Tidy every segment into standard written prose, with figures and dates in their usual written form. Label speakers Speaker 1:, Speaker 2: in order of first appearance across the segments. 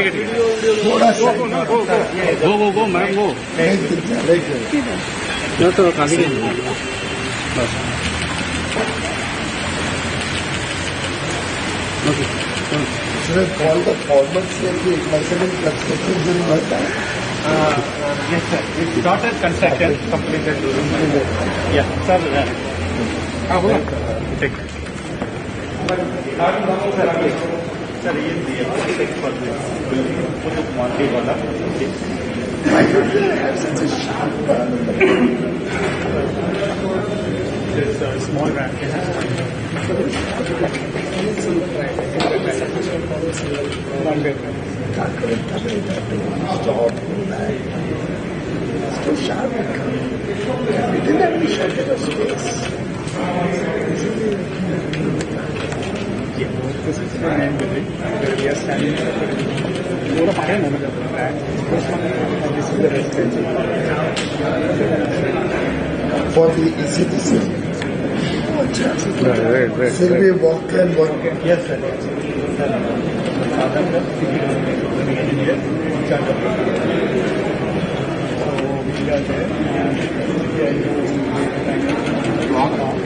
Speaker 1: ठीक है
Speaker 2: थोड़ा सा
Speaker 1: गो मैम गो मैं तो काफी बस
Speaker 2: Should I call the former CMD measurement construction during her time?
Speaker 1: yes sir, it started construction, completed during yeah sir बोला ठीक सर ये मार्केट वाला
Speaker 2: Why don't they have such a sharp
Speaker 1: this small ramp
Speaker 2: stop? It's too sharp. We didn't have any shortage of space.
Speaker 1: This is the main building where we are standing for a higher moment of the track. And this is the residential.
Speaker 2: For the ECGC.
Speaker 1: Right.
Speaker 2: Still we walk and walk.
Speaker 1: Yes, sir. Adam, the engineer, in charge of it. So we are there and we are using the block off.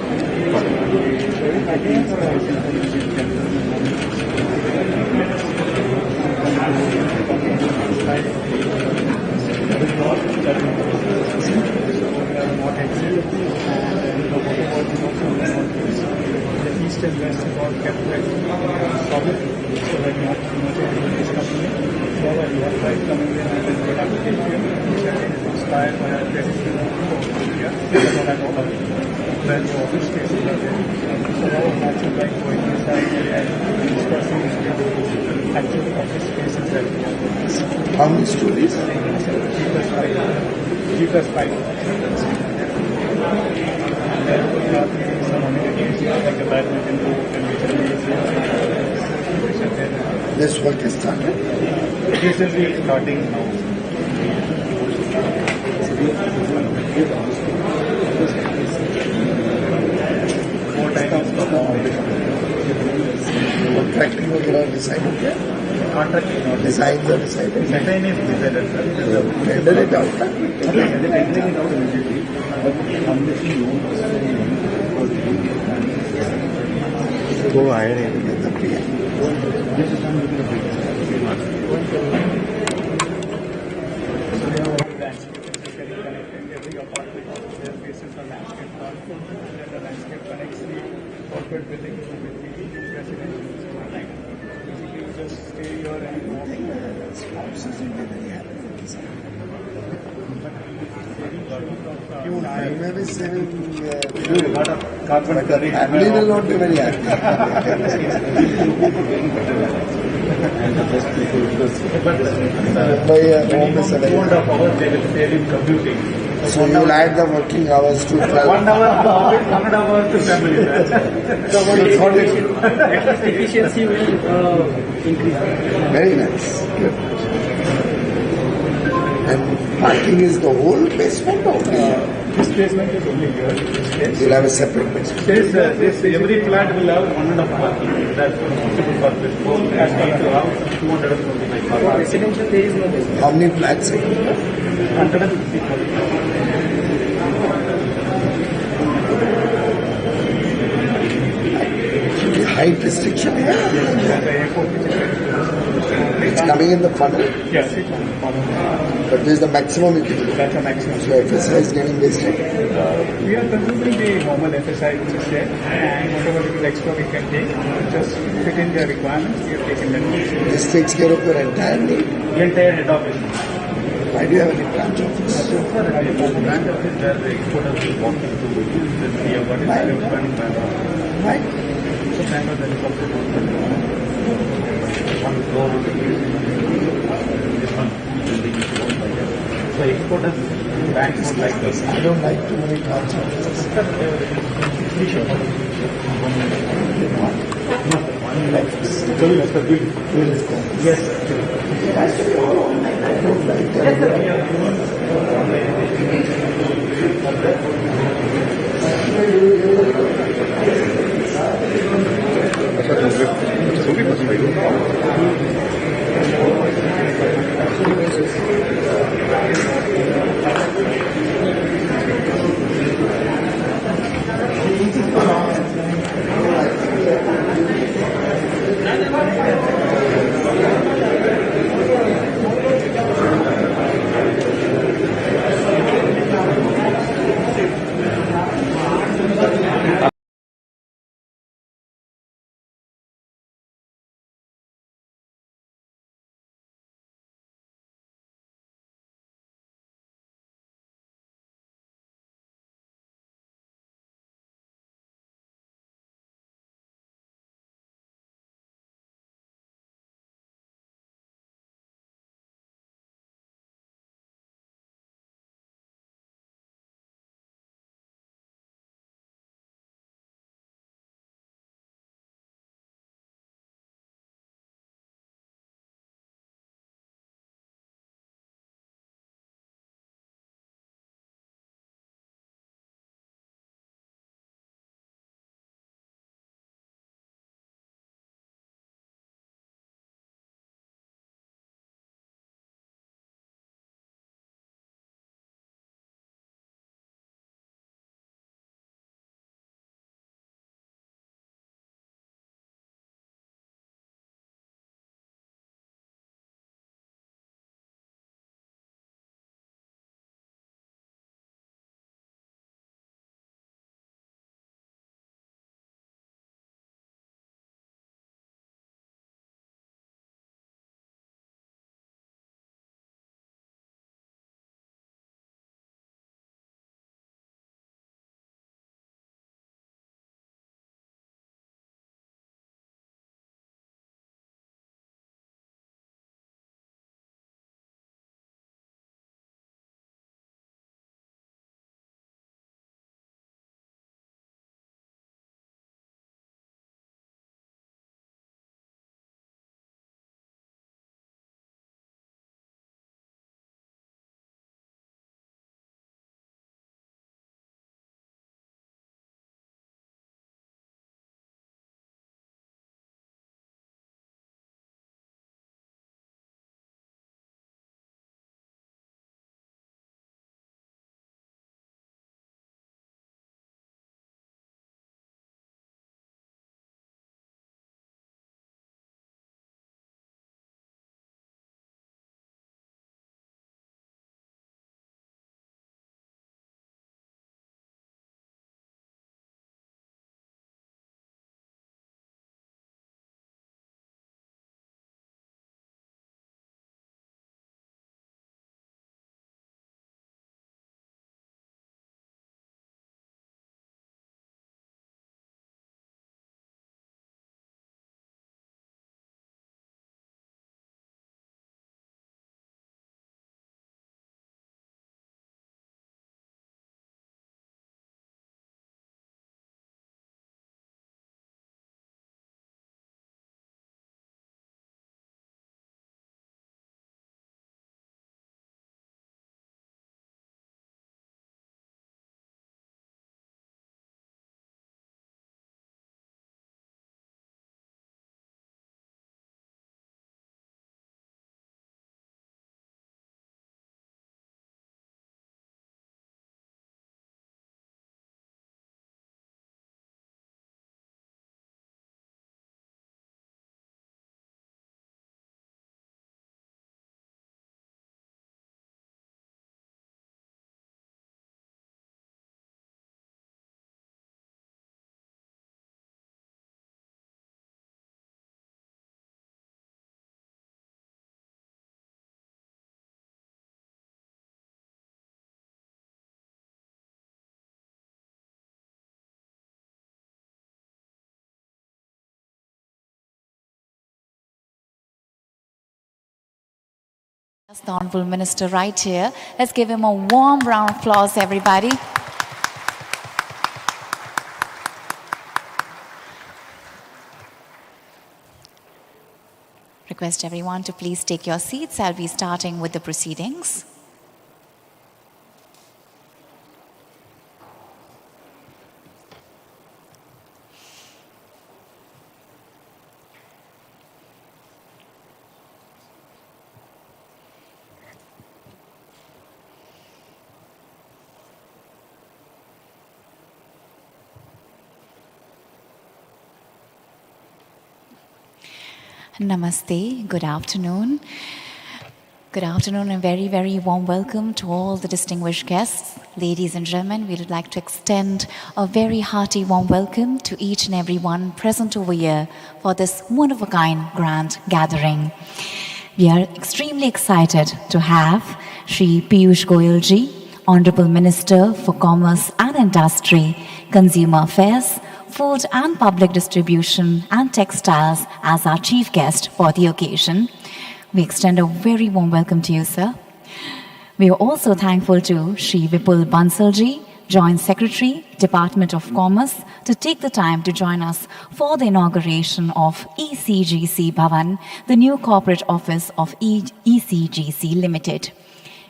Speaker 1: The east and west is all kept solid, so that not too much is coming in. So that you have light coming in and then get application, which is inspired by our traditional area, so that all of then the office spaces are there. So all natural light going inside and dispersing actual office spaces that we have.
Speaker 2: How many stories?
Speaker 1: G plus 5. And then we have some amenities like a badminton court and
Speaker 2: This work is started.
Speaker 1: this is the starting now.
Speaker 2: Contracting वगैरह decide हो गया?
Speaker 1: Contracting not
Speaker 2: Designs are decided.
Speaker 1: design is decided, sir.
Speaker 2: Tender it out.
Speaker 1: Tendering it out immediately.
Speaker 2: Go ahead and get the plan.
Speaker 1: Every apartment there faces a landscape plan, and the landscape connects the corporate building with the residential. Basically, you just stay here and walk.
Speaker 2: Houses will be very happy with this. I may be saving
Speaker 1: lot of carbon
Speaker 2: but the family will not be very happy. By home is a
Speaker 1: 2.5 hours they will save in commuting.
Speaker 2: So you will add the working hours to 12.
Speaker 1: 1 hour to office, 1 hour to family.
Speaker 3: So what efficiency will increase?
Speaker 2: Very nice. Good. And parking is the whole basement or
Speaker 1: This basement is only here. This space.
Speaker 2: you'll have a separate basement?
Speaker 1: Every flat will have 1.5 parking. That's possible for this. As we to have 225
Speaker 3: For
Speaker 1: parking.
Speaker 3: residential, there is no business.
Speaker 2: How many flats are here?
Speaker 1: 150.
Speaker 2: The height restriction here? It's coming in the funnel,
Speaker 1: Yes, it's on the bottom.
Speaker 2: but this is the maximum you can do.
Speaker 1: That's a maximum.
Speaker 2: So FSI is getting wasted.
Speaker 1: We are consuming the normal FSI which is there, and whatever little extra we can take, just fit in their requirements, we have taken them.
Speaker 2: This takes care of your entire need.
Speaker 1: The entire head office.
Speaker 2: Why do you have any branch office?
Speaker 1: Branch office where the exporters will walk into we have got it running
Speaker 2: Why?
Speaker 1: So Bangalore there is also one floor on the this one building is owned by them. So exporters banks would like this.
Speaker 2: I don't like too many branch offices.
Speaker 1: Yes.
Speaker 2: I don't like
Speaker 1: अच्छा तो भी पसंद आई
Speaker 4: The Honorable Minister right here. Let's give him a warm round of applause, everybody. Request everyone to please take your seats. I'll be starting with the proceedings. Namaste, good afternoon. Good afternoon and very, very warm welcome to all the distinguished guests. Ladies and gentlemen, we would like to extend a very hearty warm welcome to each and every one present over here for this one-of-a-kind grand gathering. We are extremely excited to have Shri Piyush Goyal ji, Honorable Minister for Commerce and Industry, Consumer Affairs, Food and Public Distribution and Textiles as our chief guest for the occasion. We extend a very warm welcome to you, sir. We are also thankful to Shri Vipul Bansalji, Joint Secretary, Department of Commerce, to take the time to join us for the inauguration of ECGC Bhavan, the new corporate office of ECGC Limited.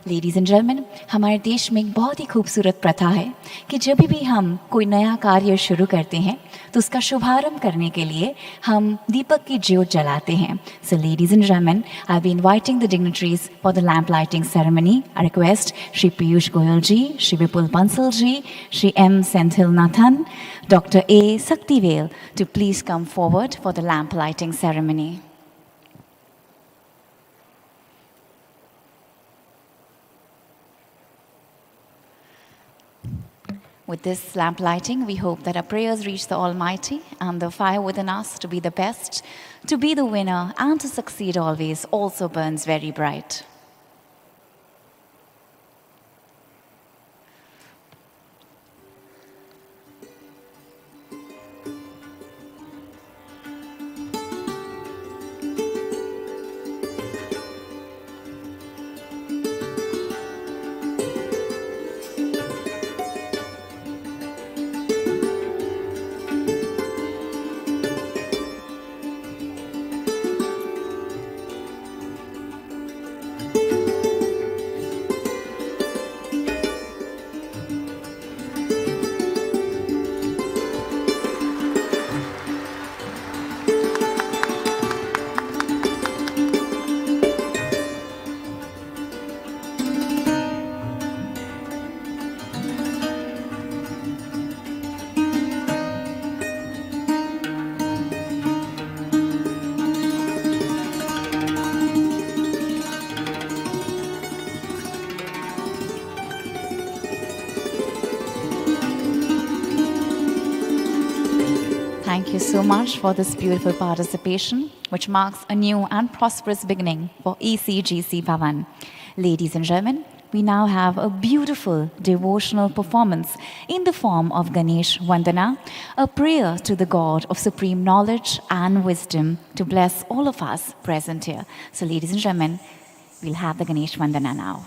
Speaker 4: Ladies and gentleman, हमारे देश में एक बहुत ही खूबसूरत प्रथा है कि जब भी हम कोई नया कार्य शुरू करते हैं तो उसका शुभारंभ करने के लिए हम दीपक की ज्योत जलाते हैं. So ladies and gentlemen, I'll be inviting the dignitaries for the lamp lighting ceremony. I request Shri Piyush Goyal ji, Shri Vipul Bansal ji, Shri M. Senthil Nathan, Dr. A. Saktivel to please come forward for the lamp lighting ceremony. With this lamp lighting, we hope that our prayers reach the Almighty and the fire within us to be the best, to be the winner, and to succeed always also burns very bright. Thank you so much for this beautiful participation, which marks a new and prosperous beginning for ECGC Bhavan. Ladies and gentlemen, we now have a beautiful devotional performance in the form of Ganesh Vandana, a prayer to the God of supreme knowledge and wisdom to bless all of us present here. So ladies and gentlemen, we'll have the Ganesh Vandana now.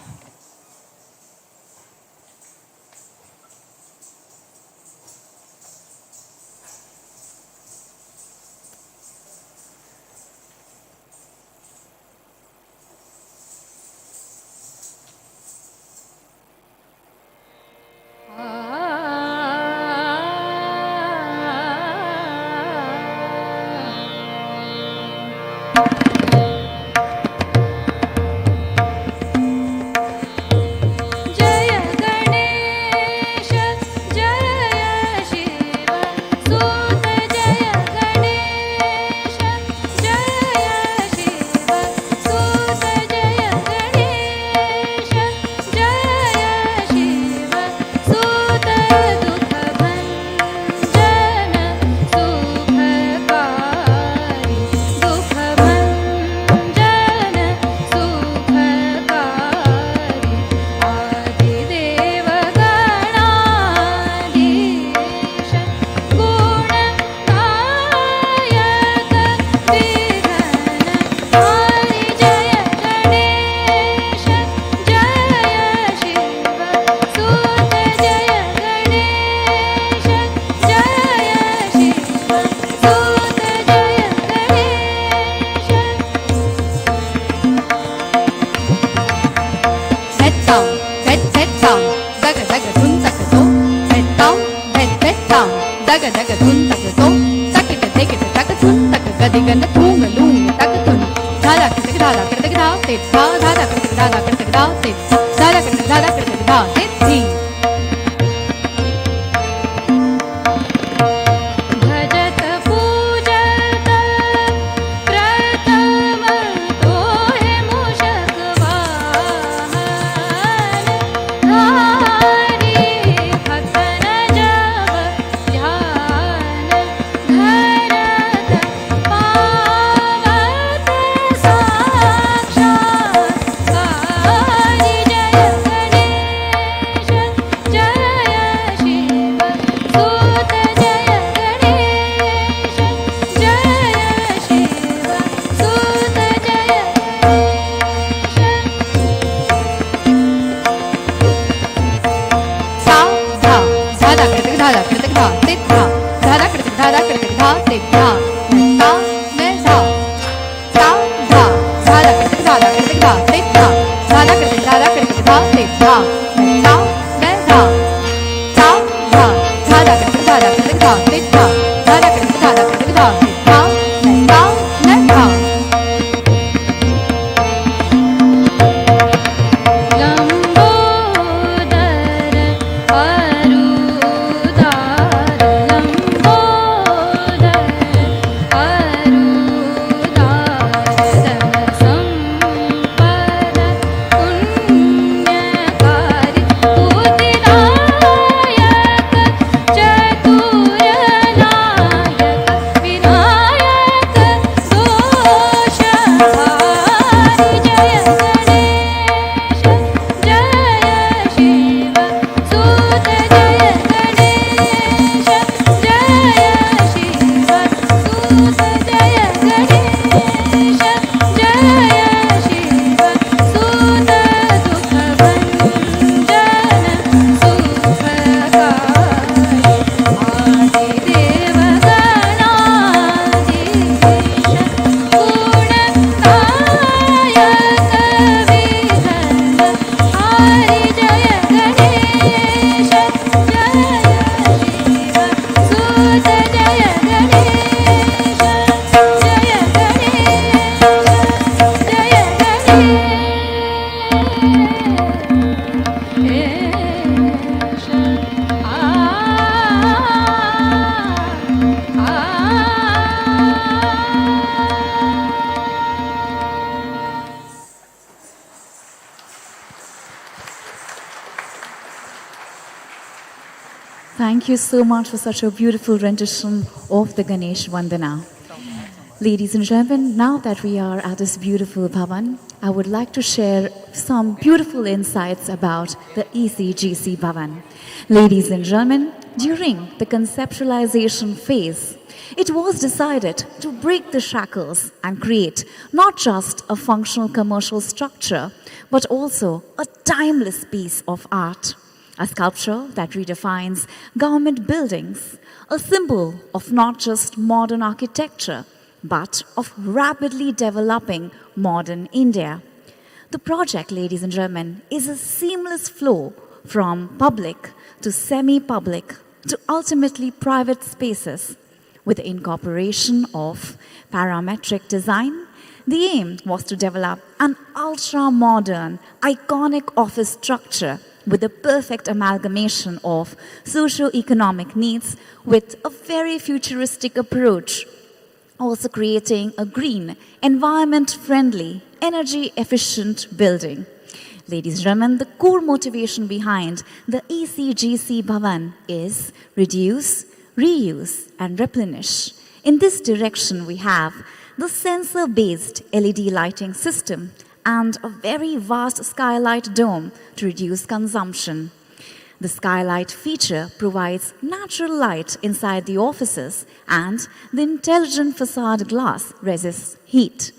Speaker 5: pet pet down, daga daga dun daga do, pet down, pet down, daga daga dun daga do, take it daga dun daga gadi ganda tunga lunga daga dun, dada kata dada kata dada tit da dada kata dada kata dada tit dada kata dada kata dada tit thi. भजत पूजत प्रथम तोहे मूषक वाहन धारी भक्तन जब ध्यान धरत पावत साक्षात कारी जय गणेश जय शिव सूत जय गणेश जय शिव सूत जय सा धा धादा कृतक धा तित धा धादा कृतक धा तित धा सा मैं धा सा धा धादा कृतक धा तित धा धादा कृतक धा तित धा सा मैं धा सा धा धादा कृतक धा तित धा धादा कृतक धा तित धा मैं धा लंबोदर अरुदार लंबोदर अरुदार संपद पुण्यकारी बुद्धिदायक चतुरनायक विनायक दोषहारी जय गणेश जय शिव सूत जय गणेश जय शिव सूत जय गणेश जय शिव सूत दुख भंजन सुखकारी आदिदेव गणाधीश गुणनायक विघ्न हारी जय गणेश जय शिव सूत जय गणेश जय Ganesh
Speaker 4: Thank you so much for such a beautiful rendition of the Ganesh Vandana. Ladies and gentlemen, now that we are at this beautiful Bhavan, I would like to share some beautiful insights about the ECGC Bhavan. Ladies and gentlemen, during the conceptualization phase, it was decided to break the shackles and create not just a functional commercial structure, but also a timeless piece of art. A sculpture that redefines government buildings, a symbol of not just modern architecture, but of rapidly developing modern India. The project, ladies and gentlemen, is a seamless flow from public to semi-public to ultimately private spaces. With the incorporation of parametric design, the aim was to develop an ultra-modern, iconic office structure with the perfect amalgamation of socio-economic needs with a very futuristic approach, also creating a green, environment-friendly, energy-efficient building. Ladies and gentlemen, the core motivation behind the ECGC Bhavan is reduce, reuse, and replenish. In this direction, we have the sensor-based LED lighting system and a very vast skylight dome to reduce consumption. The skylight feature provides natural light inside the offices, and the intelligent facade glass resists heat.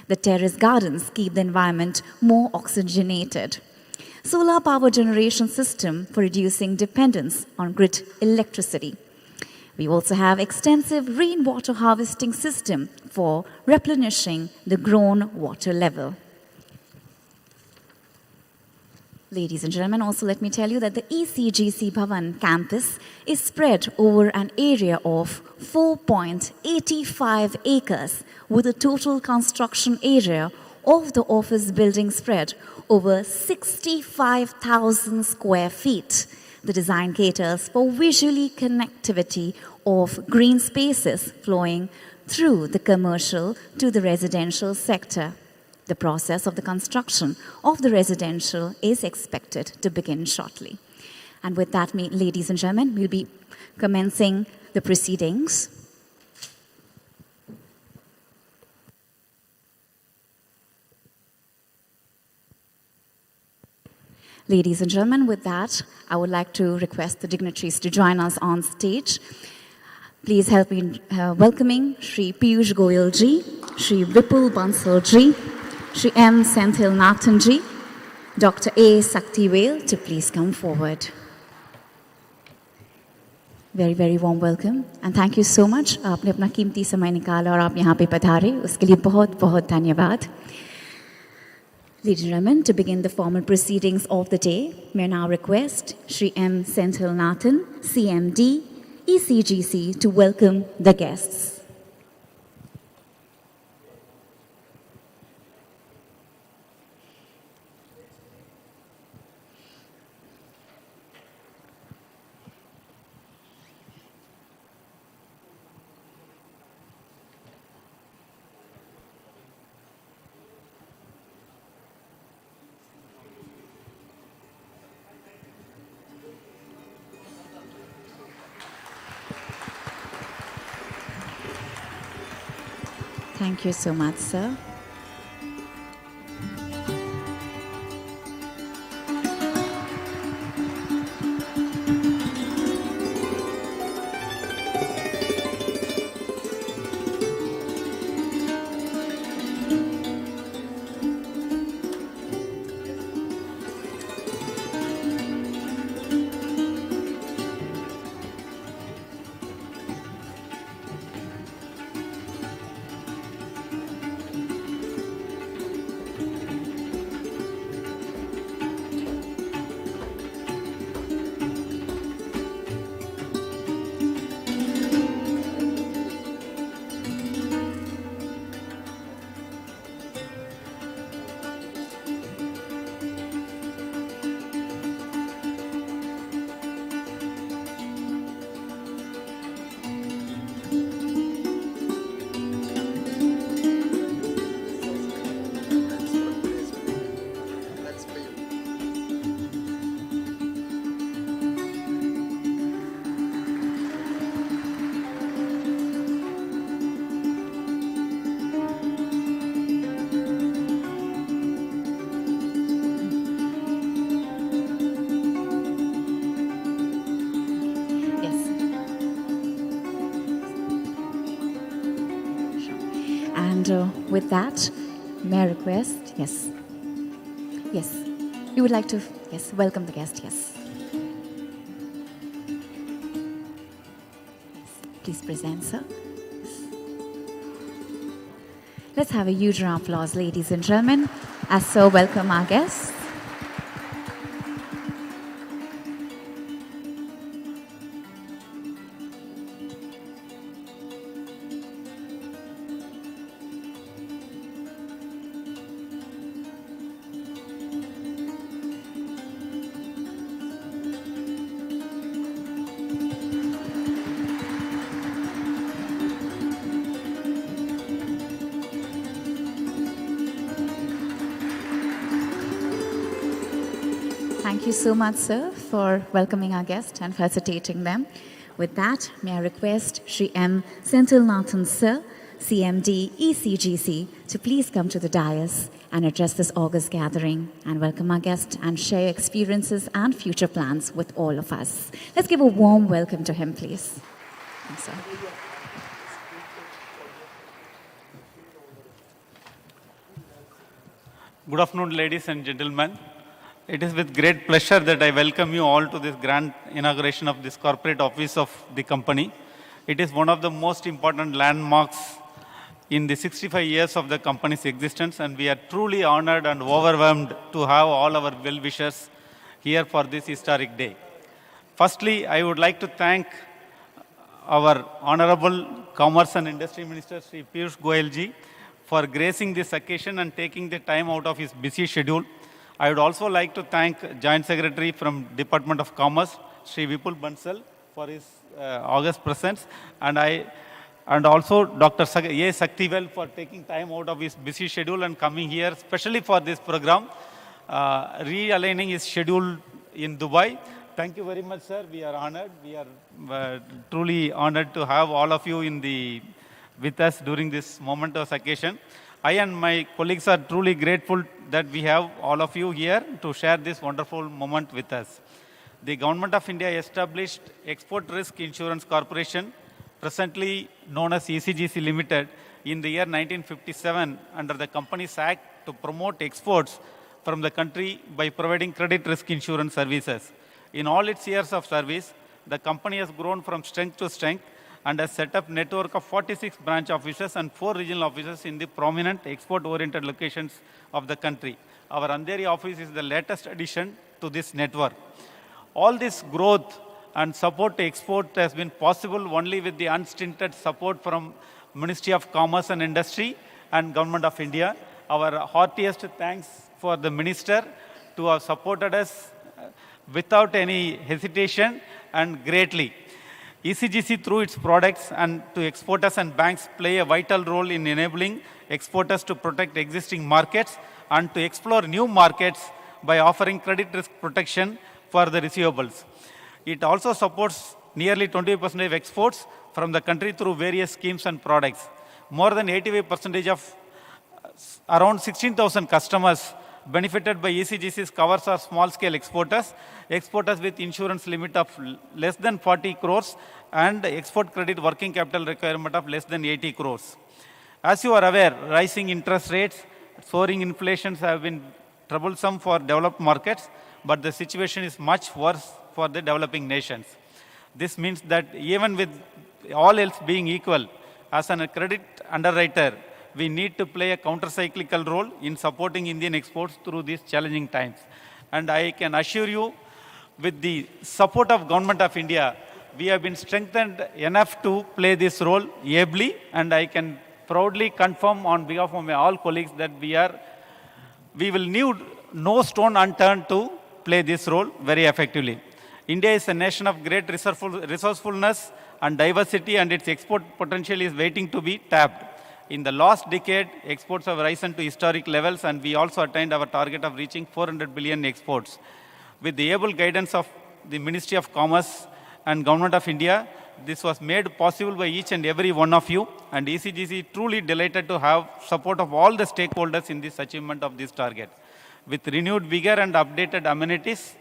Speaker 4: The terrace gardens keep the environment more oxygenated. Solar power generation system for reducing dependence on grid electricity. We also have extensive rainwater harvesting system for replenishing the grown water level. Ladies and gentlemen, also let me tell you that the ECGC Bhavan campus is spread over an area of 4.85 acres with a total construction area of the office building spread over 65,000 square feet. The design caters for visually connectivity of green spaces flowing through the commercial to the residential sector. The process of the construction of the residential is expected to begin shortly. And with that, ladies and gentlemen, we'll be commencing the proceedings. Ladies and gentlemen, with that, I would like to request the dignitaries to join us on stage. Please help me in welcoming Shri Piyush Goyal ji, Shri Vipul Bansal ji, Shri M. Senthil Nathan ji, Dr. A. Saktivel to please come forward. Very, very warm welcome and thank you so much. आपने अपना कीमती समय निकाला और आप यहाँ पे पधारे उसके लिए बहुत बहुत धन्यवाद. Ladies and gentlemen, to begin the formal proceedings of the day, may I now request Shri M. Senthil Nathan, CMD, ECGC to welcome the guests. Thank you so much, sir. With that, may I request, yes, we would like to, welcome the guest, yes. Please present, sir. Let's have a huge round of applause, ladies and gentlemen, as so welcome our guests. Thank you so much, sir, for welcoming our guests and facilitating them. With that, may I request Shri M. Senthil Nathan, sir, CMD, ECGC, to please come to the dais and address this August gathering and welcome our guests and share experiences and future plans with all of us. Let's give a warm welcome to him, please. Thanks, sir.
Speaker 6: Good afternoon, ladies and gentlemen. It is with great pleasure that I welcome you all to this grand inauguration of this corporate office of the company. It is one of the most important landmarks in the 65 years of the company's existence, and we are truly honored and overwhelmed to have all our well-wishers here for this historic day. Firstly, I would like to thank our Honorable Commerce and Industry Minister, Sri Piyush Goyal ji, for gracing this occasion and taking the time out of his busy schedule. I would also like to thank Joint Secretary from Department of Commerce, Sri Vipul Bansal, for his august presence, and also Dr. A. Saktivel for taking time out of his busy schedule and coming here, especially for this program, realigning his schedule in Dubai. Thank you very much, sir. We are honored. We are truly honored to have all of you with us during this momentous occasion. I and my colleagues are truly grateful that we have all of you here to share this wonderful moment with us. The Government of India established Export Risk Insurance Corporation, presently known as ECGC Limited, in the year 1957 under the Companies Act to promote exports from the country by providing credit risk insurance services. In all its years of service, the company has grown from strength to strength and has set up a network of 46 branch offices and 4 regional offices in the prominent export-oriented locations of the country. Our Andheri office is the latest addition to this network. All this growth and support to export has been possible only with the unstinted support from Ministry of Commerce and Industry and Government of India. Our heartiest thanks for the Minister to have supported us without any hesitation and greatly. ECGC through its products and to exporters and banks play a vital role in enabling exporters to protect existing markets and to explore new markets by offering credit risk protection for the receivables. It also supports nearly 20% of exports from the country through various schemes and products. More than 85% of around 16,000 customers benefited by ECGC's covers are small-scale exporters, exporters with insurance limit of less than 40 crores and export credit working capital requirement of less than 80 crores. As you are aware, rising interest rates, soaring inflations have been troublesome for developed markets, but the situation is much worse for the developing nations. This means that even with all else being equal, as a credit underwriter, we need to play a counter-cyclical role in supporting Indian exports through these challenging times. And I can assure you, with the support of Government of India, we have been strengthened enough to play this role ably, and I can proudly confirm on behalf of my all colleagues that we will leave no stone unturned to play this role very effectively. India is a nation of great resourcefulness and diversity, and its export potential is waiting to be tapped. In the last decade, exports have risen to historic levels, and we also attained our target of reaching 400 billion exports. With the able guidance of the Ministry of Commerce and Government of India, this was made possible by each and every one of you, and ECGC truly delighted to have support of all the stakeholders in this achievement of this target. With renewed vigor and updated amenities,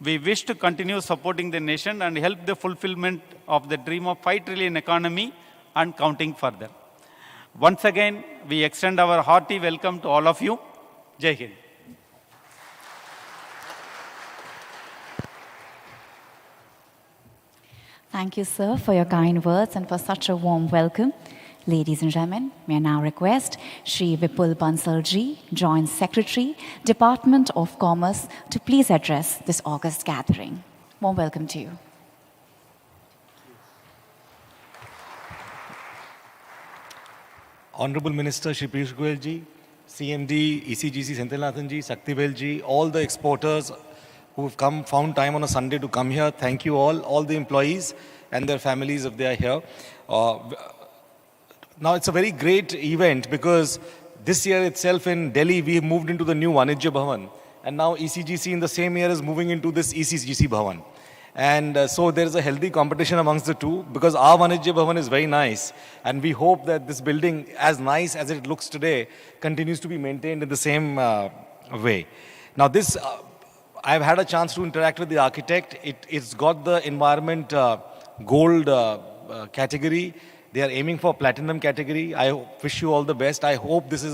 Speaker 6: we wish to continue supporting the nation and help the fulfillment of the dream of 5 trillion economy and counting further. Once again, we extend our hearty welcome to all of you. Jai Hind.
Speaker 4: Thank you, sir, for your kind words and for such a warm welcome. Ladies and gentlemen, may I now request Sri Vipul Bansal ji, Joint Secretary, Department of Commerce, to please address this august gathering. Warm welcome to you.
Speaker 7: Honorable Minister Shri Piyush Goyal ji, CMD, ECGC Senthilnathan ji, Saktivel ji, all the exporters who have found time on a Sunday to come here, thank you all the employees and their families if they are here. Now it's a very great event because this year itself in Delhi we have moved into the new Vanijya Bhavan, and now ECGC in the same year is moving into this ECGC Bhavan. And so there is a healthy competition amongst the two because our Vanijya Bhavan is very nice, and we hope that this building, as nice as it looks today, continues to be maintained in the same way. Now this, I've had a chance to interact with the architect. It's got the environment gold category. They are aiming for platinum category. I wish you all the best. I hope this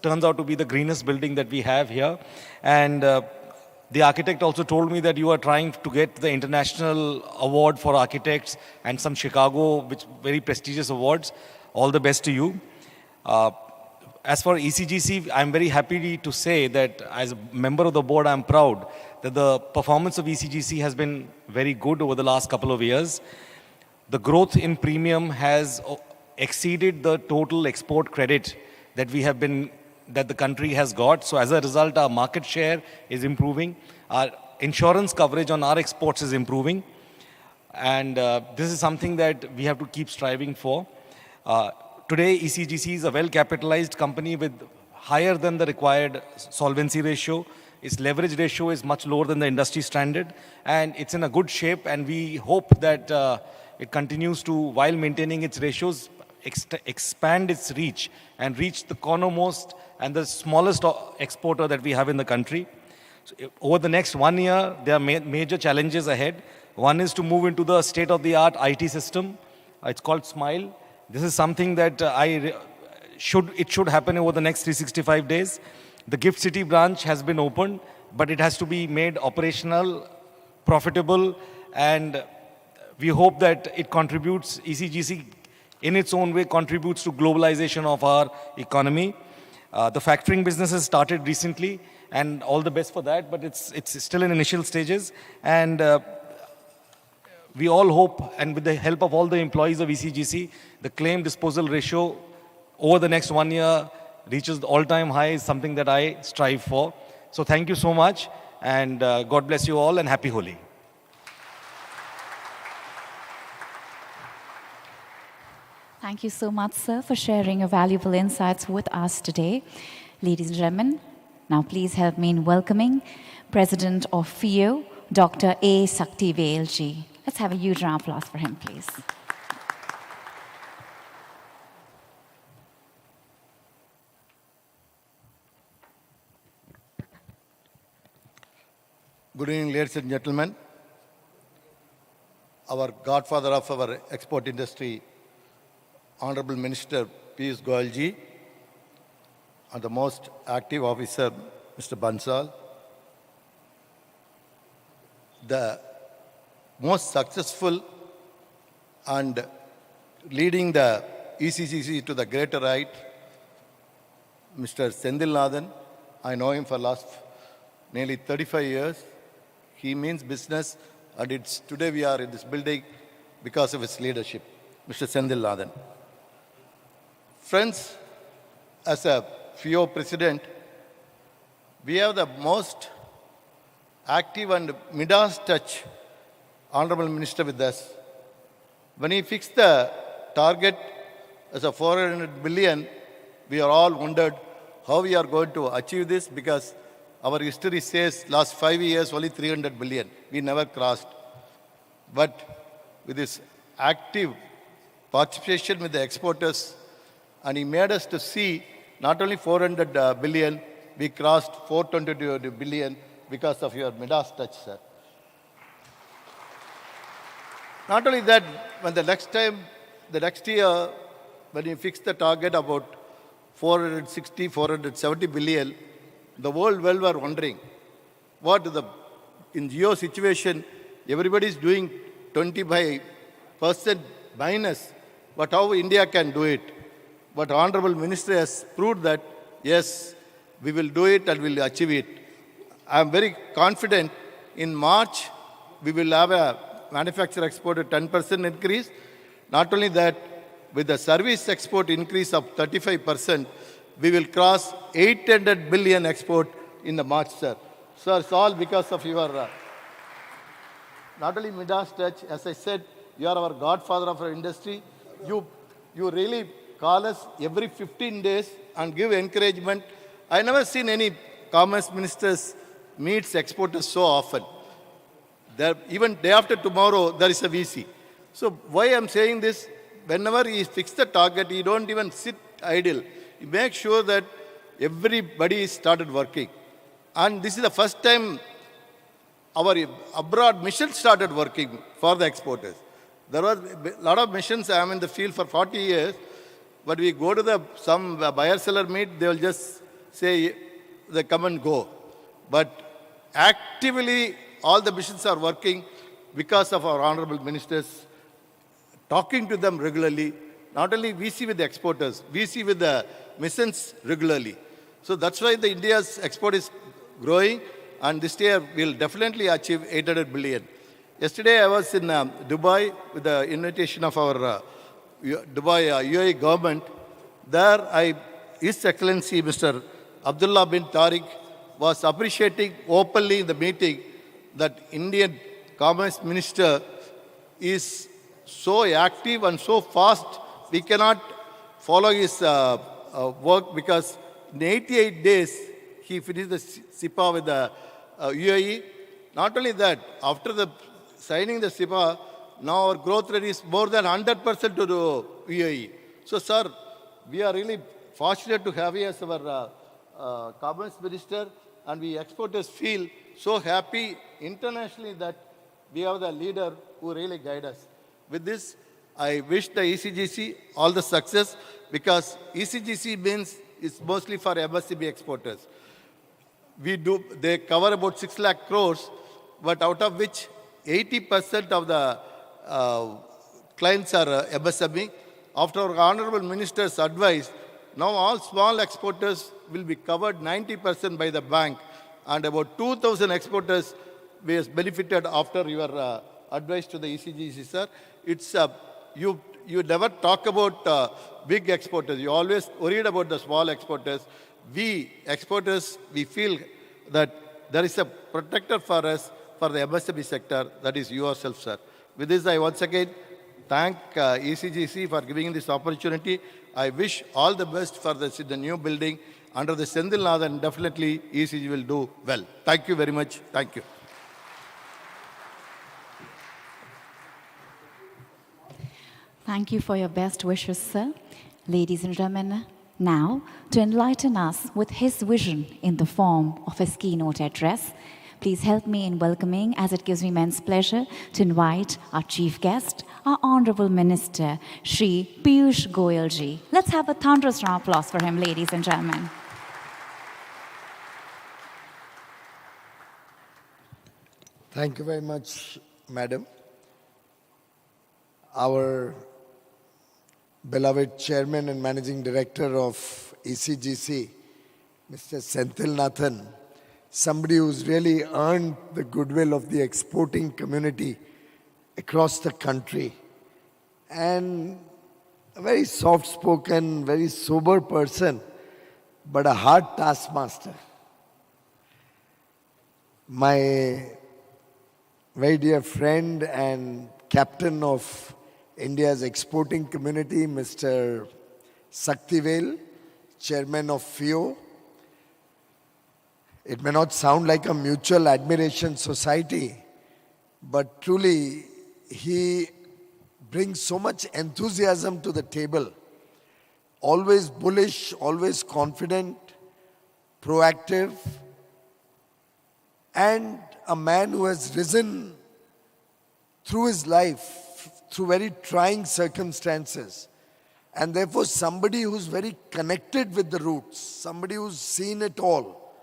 Speaker 7: turns out to be the greenest building that we have here. And the architect also told me that you are trying to get the international award for architects and some Chicago, which very prestigious awards. All the best to you. As for ECGC, I'm very happy to say that as a member of the board, I'm proud that the performance of ECGC has been very good over the last couple of years. The growth in premium has exceeded the total export credit that the country has got. So as a result, our market share is improving. Our insurance coverage on our exports is improving. And this is something that we have to keep striving for. Today, ECGC is a well-capitalized company with higher than the required solvency ratio. Its leverage ratio is much lower than the industry standard. And it's in a good shape. And we hope that it continues to, while maintaining its ratios, expand its reach and reach the cornermost and the smallest exporter that we have in the country. So over the next 1 year, there are major challenges ahead. One is to move into the state-of-the-art IT system. It's called SMILE. This is something that it should happen over the next 365 days. The Gift City branch has been opened, but it has to be made operational, profitable, and we hope that it contributes, ECGC in its own way contributes to globalization of our economy. The factoring business has started recently, and all the best for that, but it's still in initial stages. And we all hope, and with the help of all the employees of ECGC, the claim disposal ratio over the next 1 year reaches the all-time high, is something that I strive for. So thank you so much, and God bless you all, and happy Holi.
Speaker 4: Thank you so much, sir, for sharing your valuable insights with us today. Ladies and gentlemen, now please help me in welcoming President of FIO, Dr. A. Saktivelji. Let's have a huge round of applause for him, please.
Speaker 8: Good evening, ladies and gentlemen. Our godfather of our export industry, Honorable Minister Piyush Goyal ji, and the most active officer, Mr. Bansal, the most successful and leading the ECGC to the greater height, Mr. Sendil Nathan. I know him for last nearly 35 years. He means business, and today we are in this building because of his leadership, Mr. Sendil Nathan. Friends, as a FIO president, we have the most active and Midas touch Honorable Minister with us. When he fixed the target as a 400 billion, we are all wondered how we are going to achieve this, because our history says last 5 years only 300 billion. We never crossed. But with this active participation with the exporters, and he made us to see not only 400 billion, we crossed 422 billion because of your Midas touch, sir. Not only that, when the next year, when you fix the target about 460, 470 billion, the world well were wondering, in geo situation, everybody is doing 25% minus, but how India can do it? But Honorable Minister has proved that, yes, we will do it and we will achieve it. I am very confident in March, we will have a manufacturer export at 10% increase. Not only that, with the service export increase of 35%, we will cross 800 billion export in the March, sir. Sir, it's all because of your, not only Midas touch, as I said, you are our godfather of our industry. You really call us every 15 days and give encouragement. I never seen any commerce ministers meets exporters so often. Even day after tomorrow, there is a VC. So why I'm saying this, whenever he fixed the target, he don't even sit idle. He makes sure that everybody started working. And this is the first time our abroad mission started working for the exporters. There was a lot of missions. I am in the field for 40 years. But we go to some buyer-seller meet, they will just say, they come and go. But actively, all the missions are working because of our honorable ministers, talking to them regularly. Not only we see with the exporters, we see with the missions regularly. So that's why the India's export is growing. and this year we'll definitely achieve 800 billion. Yesterday I was in Dubai with the invitation of our Dubai UAE government. There His Excellency Mr. Abdullah bin Tariq was appreciating openly in the meeting that Indian Commerce Minister is so active and so fast, we cannot follow his work because in 88 days he finished the SIPA with the UAE. Not only that, after the signing the SIPA, now our growth rate is more than 100% to the UAE. So, sir, we are really fortunate to have you as our Commerce Minister, and we exporters feel so happy internationally that we have the leader who really guide us. With this, I wish the ECGC all the success because ECGC means it's mostly for MSCB exporters. They cover about 6 lakh crores, but out of which 80% of the clients are MSME. After our Honorable Minister's advice, now all small exporters will be covered 90% by the bank, and about 2,000 exporters were benefited after your advice to the ECGC, sir. It's you never talk about big exporters. You always worried about the small exporters. We exporters, we feel that there is a protector for us for the MSME sector, that is yourself, sir. With this, I once again thank ECGC for giving this opportunity. I wish all the best for the new building under the Sendil Nathan. Definitely, ECG will do well. Thank you very much. Thank you.
Speaker 4: Thank you for your best wishes, sir. Ladies and gentlemen, now to enlighten us with his vision in the form of his keynote address, please help me in welcoming, as it gives me immense pleasure, to invite our chief guest, our Honorable Minister, Shri Piyush Goyal ji. Let's have a thunderous round of applause for him, ladies and gentlemen.
Speaker 2: Thank you very much, Madam. Our beloved Chairman and Managing Director of ECGC, Mr. Senthil Nathan, somebody who's really earned the goodwill of the exporting community across the country, and a very soft-spoken, very sober person, but a hard taskmaster. My very dear friend and captain of India's exporting community, Mr. Saktivel, chairman of FIO. It may not sound like a mutual admiration society, but truly he brings so much enthusiasm to the table. Always bullish, always confident, proactive, and a man who has risen through his life, through very trying circumstances, and therefore somebody who's very connected with the roots, somebody who's seen it all,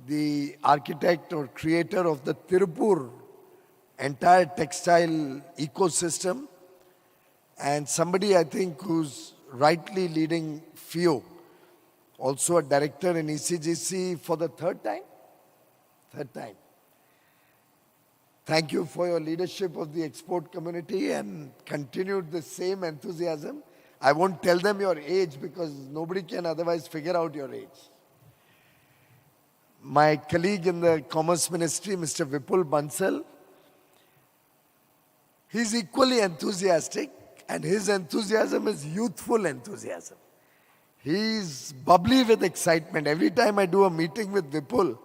Speaker 2: the architect or creator of the Tirupur entire textile ecosystem, and somebody I think who's rightly leading FIO, also a director in ECGC for the third time. Thank you for your leadership of the export community and continued the same enthusiasm. I won't tell them your age because nobody can otherwise figure out your age. My colleague in the Commerce Ministry, Mr. Vipul Bansal, he's equally enthusiastic, and his enthusiasm is youthful enthusiasm. He's bubbly with excitement. Every time I do a meeting with Vipul,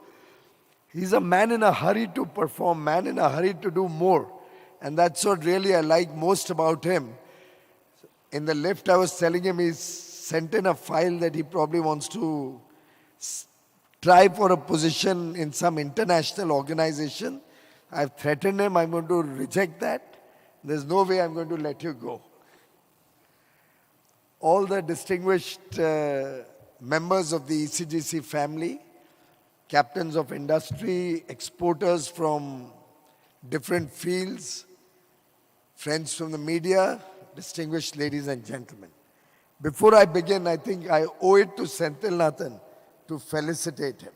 Speaker 2: he's a man in a hurry to perform, man in a hurry to do more. And that's what really I like most about him. In the lift, I was telling him he's sent in a file that he probably wants to try for a position in some international organization. I've threatened him, I'm going to reject that. There's no way I'm going to let you go. All the distinguished members of the ECGC family, captains of industry, exporters from different fields, friends from the media, distinguished ladies and gentlemen. Before I begin, I think I owe it to Senthil Nathan to felicitate him.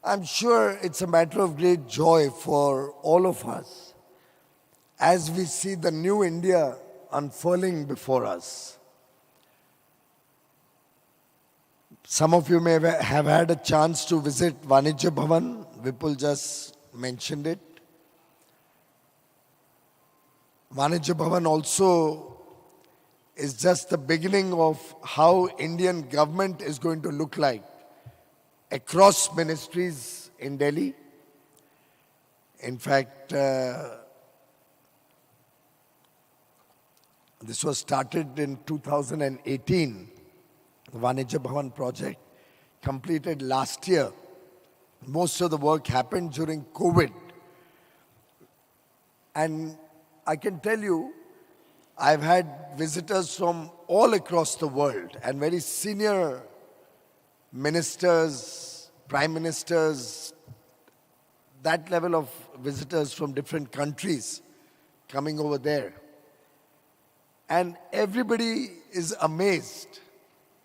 Speaker 2: I'm sure it's a matter of great joy for all of us as we see the new India unfurling before us. Some of you may have had a chance to visit Vanijya Bhavan. Vipul just mentioned it. Vanijya Bhavan also is just the beginning of how Indian government is going to look like across ministries in Delhi. In fact, this was started in 2018, the Vanijya Bhavan project, completed last year. Most of the work happened during COVID. And I can tell you, I've had visitors from all across the world and very senior ministers, prime ministers, that level of visitors from different countries coming over there. And everybody is amazed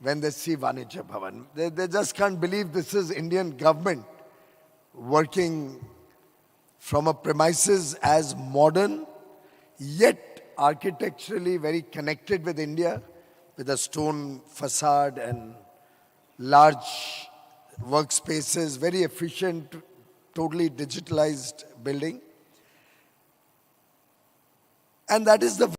Speaker 2: when they see Vanijya Bhavan. They just can't believe this is Indian government working from a premises as modern, yet architecturally very connected with India, with a stone facade and large workspaces, very efficient, totally digitalized building. And that is the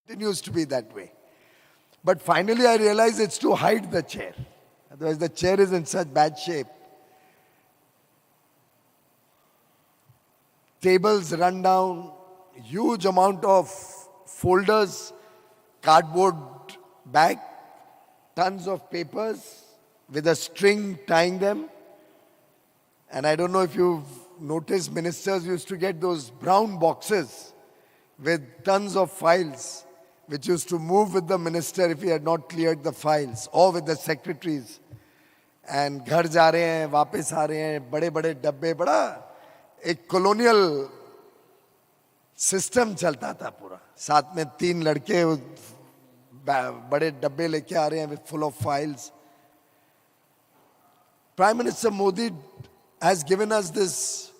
Speaker 2: continues to be that way. But finally I realized it's to hide the chair. Otherwise the chair is in such bad shape. Tables run down, huge amount of folders, cardboard bag, tons of papers with a string tying them. And I don't know if you've noticed, ministers used to get those brown boxes with tons of files, which used to move with the minister if he had not cleared the files, or with the secretaries. And घर जा रहे हैं, वापस आ रहे हैं, बड़े बड़े डब्बे, बड़ा एक colonial system चलता था पूरा. साथ में 3 लड़के बड़े डब्बे लेके आ रहे हैं with full of files. Prime Minister Modi has given us this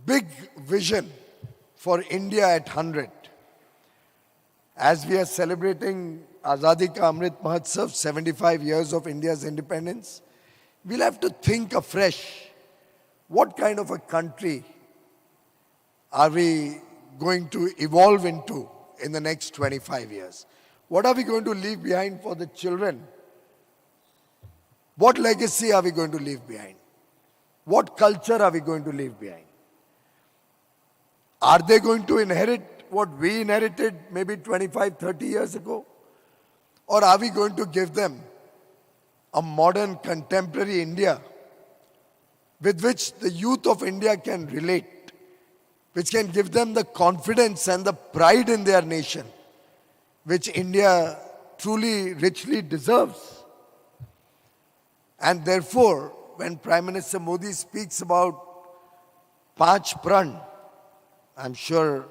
Speaker 2: big vision for India at 100. As we are celebrating Azadi Ka Amrit Mahotsav, 75 years of India's independence, we'll have to think afresh. What kind of a country are we going to evolve into in the next 25 years? What are we going to leave behind for the children? What legacy are we going to leave behind? What culture are we going to leave behind? Are they going to inherit what we inherited maybe 25, 30 years ago? Or are we going to give them a modern, contemporary India with which the youth of India can relate, which can give them the confidence and the pride in their nation, which India truly, richly deserves? And therefore, when Prime Minister Modi speaks about Panch Pran, I'm sure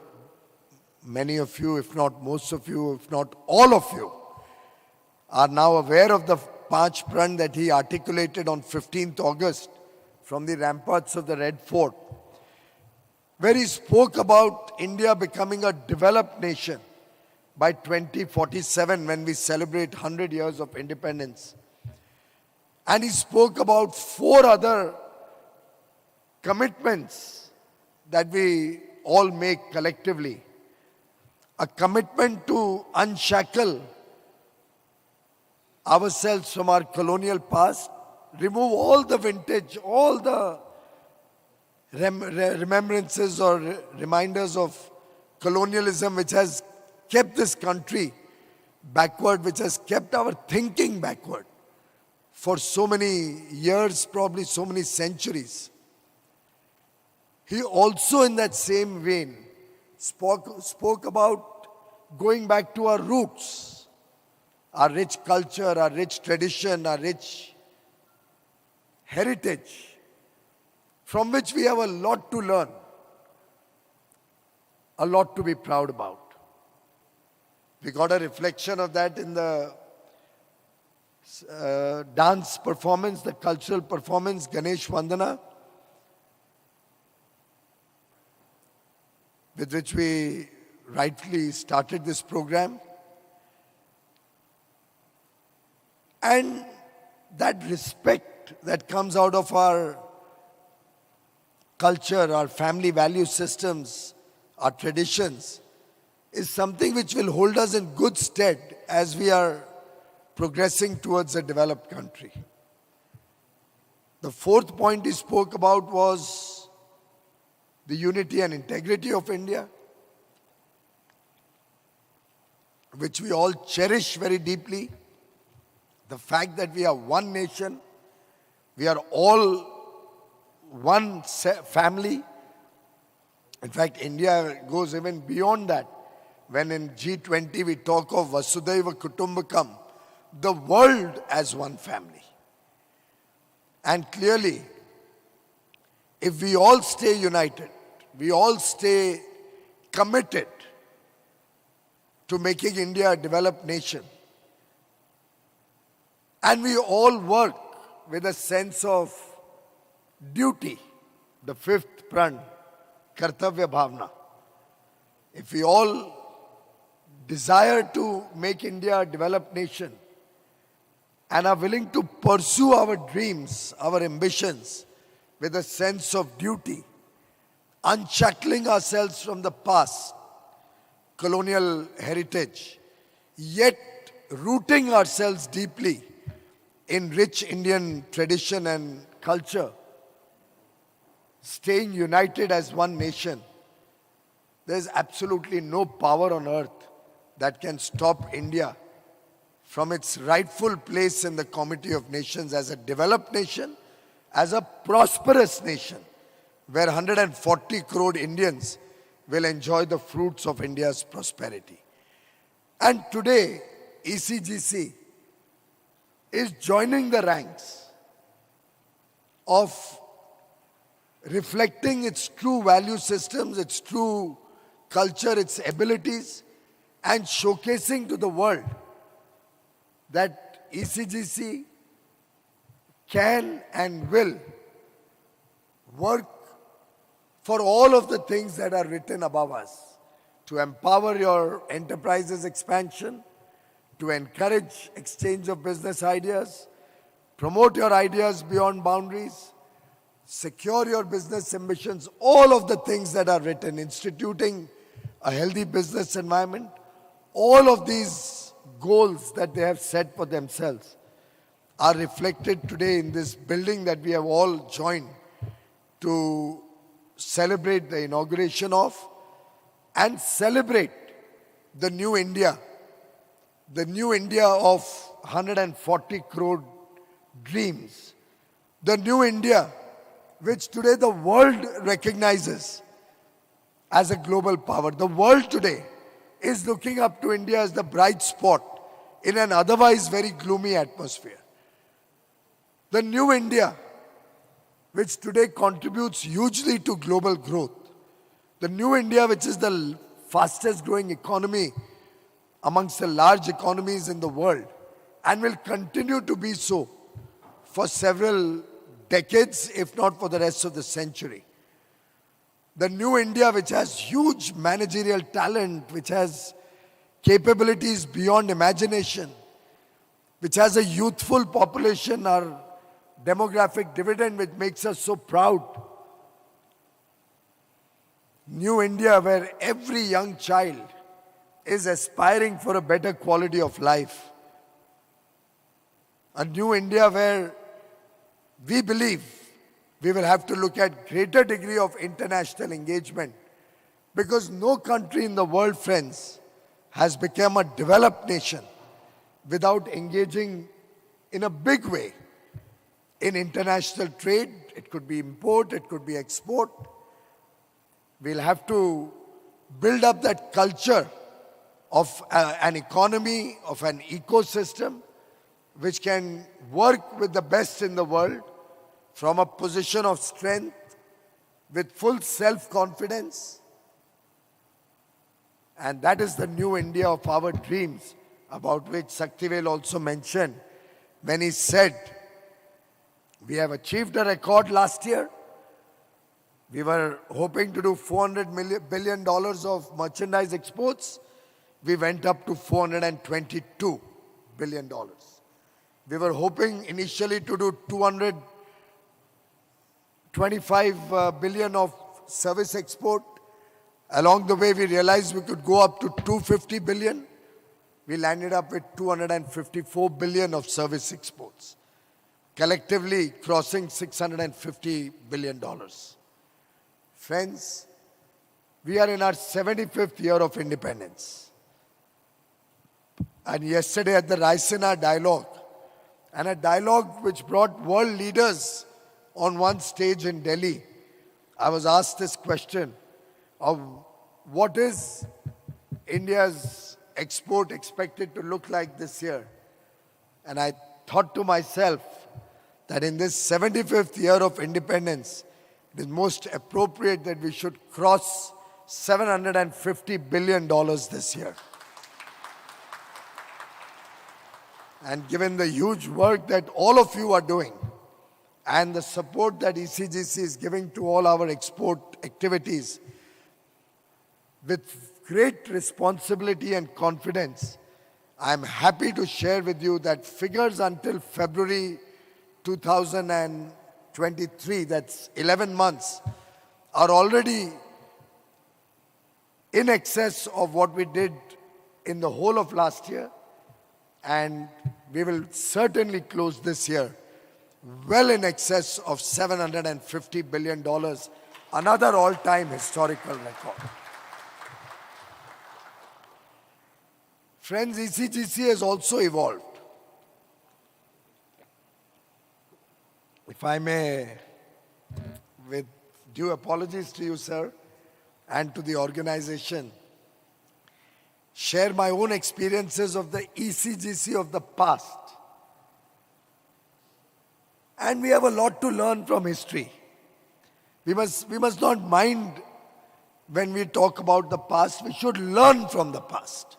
Speaker 2: many of you, if not most of you, if not all of you, are now aware of the Panch Pran that he articulated on 15th August from the ramparts of the Red Fort, where he spoke about India becoming a developed nation by 2047 when we celebrate 100 years of independence. And he spoke about 4 other commitments that we all make collectively. A commitment to unshackle ourselves from our colonial past, remove all the vintage, all the remembrances or reminders of colonialism which has kept this country backward, which has kept our thinking backward for so many years, probably so many centuries. He also, in that same vein, spoke about going back to our roots, our rich culture, our rich tradition, our rich heritage, from which we have a lot to learn, a lot to be proud about. We got a reflection of that in the dance performance, the cultural performance, Ganesh Vandana, with which we rightly started this program. And that respect that comes out of our culture, our family value systems, our traditions, is something which will hold us in good stead as we are progressing towards a developed country. The 4th point he spoke about was the unity and integrity of India, which we all cherish very deeply. The fact that we are one nation, we are all one family. In fact, India goes even beyond that. When in G20 we talk of Vasudhaiva Kutumbakam, the world as one family. And clearly, if we all stay united, we all stay committed to making India a developed nation, and we all work with a sense of duty, the 5th pran, Kartavya Bhavna. If we all desire to make India a developed nation and are willing to pursue our dreams, our ambitions with a sense of duty, unshackling ourselves from the past, colonial heritage, yet rooting ourselves deeply in rich Indian tradition and culture, staying united as one nation, there's absolutely no power on earth that can stop India from its rightful place in the Committee of Nations as a developed nation, as a prosperous nation, where 140 crore Indians will enjoy the fruits of India's prosperity. And today, ECGC is joining the ranks of reflecting its true value systems, its true culture, its abilities, and showcasing to the world that ECGC can and will work for all of the things that are written above us, to empower your enterprise's expansion, to encourage exchange of business ideas, promote your ideas beyond boundaries, secure your business ambitions, all of the things that are written, instituting a healthy business environment, all of these goals that they have set for themselves are reflected today in this building that we have all joined to celebrate the inauguration of and celebrate the new India of 140 crore dreams, the new India which today the world recognizes as a global power. The world today is looking up to India as the bright spot in an otherwise very gloomy atmosphere. The new India, which today contributes hugely to global growth. The new India, which is the fastest growing economy amongst the large economies in the world and will continue to be so for several decades, if not for the rest of the century. The new India, which has huge managerial talent, which has capabilities beyond imagination, which has a youthful population, our demographic dividend, which makes us so proud. New India, where every young child is aspiring for a better quality of life. A new India where we believe we will have to look at greater degree of international engagement, because no country in the world, friends, has become a developed nation without engaging in a big way in international trade. It could be import, it could be export. We'll have to build up that culture of an economy, of an ecosystem, which can work with the best in the world from a position of strength, with full self-confidence. And that is the new India of our dreams, about which Saktivel also mentioned when he said, we have achieved a record last year. We were hoping to do $400 billion of merchandise exports. We went up to $422 billion. We were hoping initially to do 225 billion of service export. Along the way, we realized we could go up to 250 billion. We landed up with 254 billion of service exports, collectively crossing $650 billion. Friends, we are in our 75th year of independence. And yesterday at the Raisina dialogue, and a dialogue which brought world leaders on one stage in Delhi, I was asked this question of what is India's export expected to look like this year. And I thought to myself that in this 75th year of independence, it is most appropriate that we should cross $750 billion this year. And given the huge work that all of you are doing and the support that ECGC is giving to all our export activities, with great responsibility and confidence, I am happy to share with you that figures until February 2023, that's 11 months, are already in excess of what we did in the whole of last year. And we will certainly close this year well in excess of $750 billion, another all-time historical record. Friends, ECGC has also evolved. If I may, with due apologies to you, sir, and to the organization, share my own experiences of the ECGC of the past. And we have a lot to learn from history. We must not mind when we talk about the past. We should learn from the past.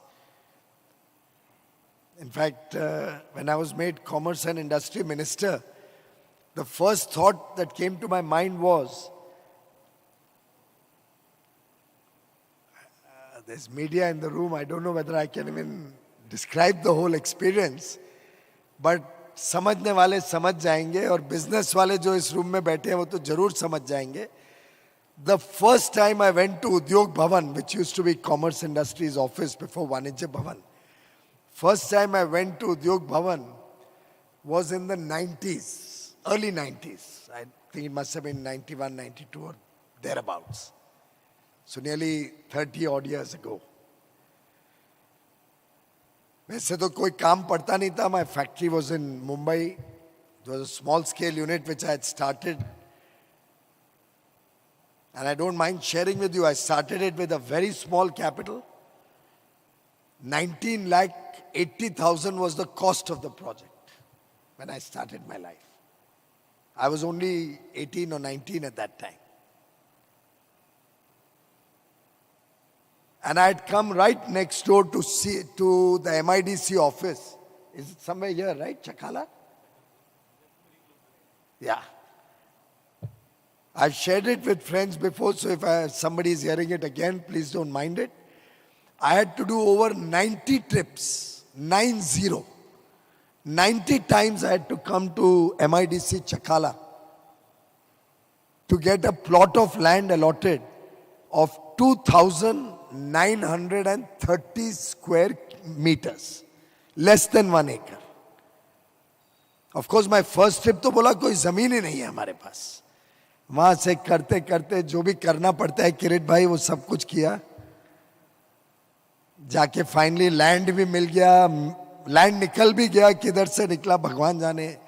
Speaker 2: In fact, when I was made Commerce and Industry Minister, the first thought that came to my mind was, there's media in the room, I don't know whether I can even describe the whole experience, but समझने वाले समझ जाएंगे और business वाले जो इस room में बैठे हैं वो तो जरूर समझ जाएंगे. The first time I went to Udyog Bhavan, which used to be Commerce Industries office before Vanijya Bhavan, first time I went to Udyog Bhavan was in the 90s, early 90s. I think it must have been 91, 92 or thereabouts. So nearly 30 odd years ago. वैसे तो कोई काम पड़ता नहीं था. My factory was in Mumbai. It was a small scale unit which I had started. And I don't mind sharing with you, I started it with a very small capital. 19,80,000 was the cost of the project when I started my life. I was only 18 or 19 at that time. And I had come right next door to the MIDC office. Is it somewhere here, right? Chakala? Yeah. I've shared it with friends before, so if somebody is hearing it again, please don't mind it. I had to do over 90 trips, 90. 90 times I had to come to MIDC Chakala to get a plot of land allotted of 2,930 square meters, less than 1 acre. Of course, my first trip तो बोला कोई जमीन ही नहीं है हमारे पास. वहां से करते करते जो भी करना पड़ता है किरीट भाई वो सब कुछ किया. जाके फाइनली लैंड भी मिल गया, लैंड निकल भी गया, किधर से निकला भगवान जाने.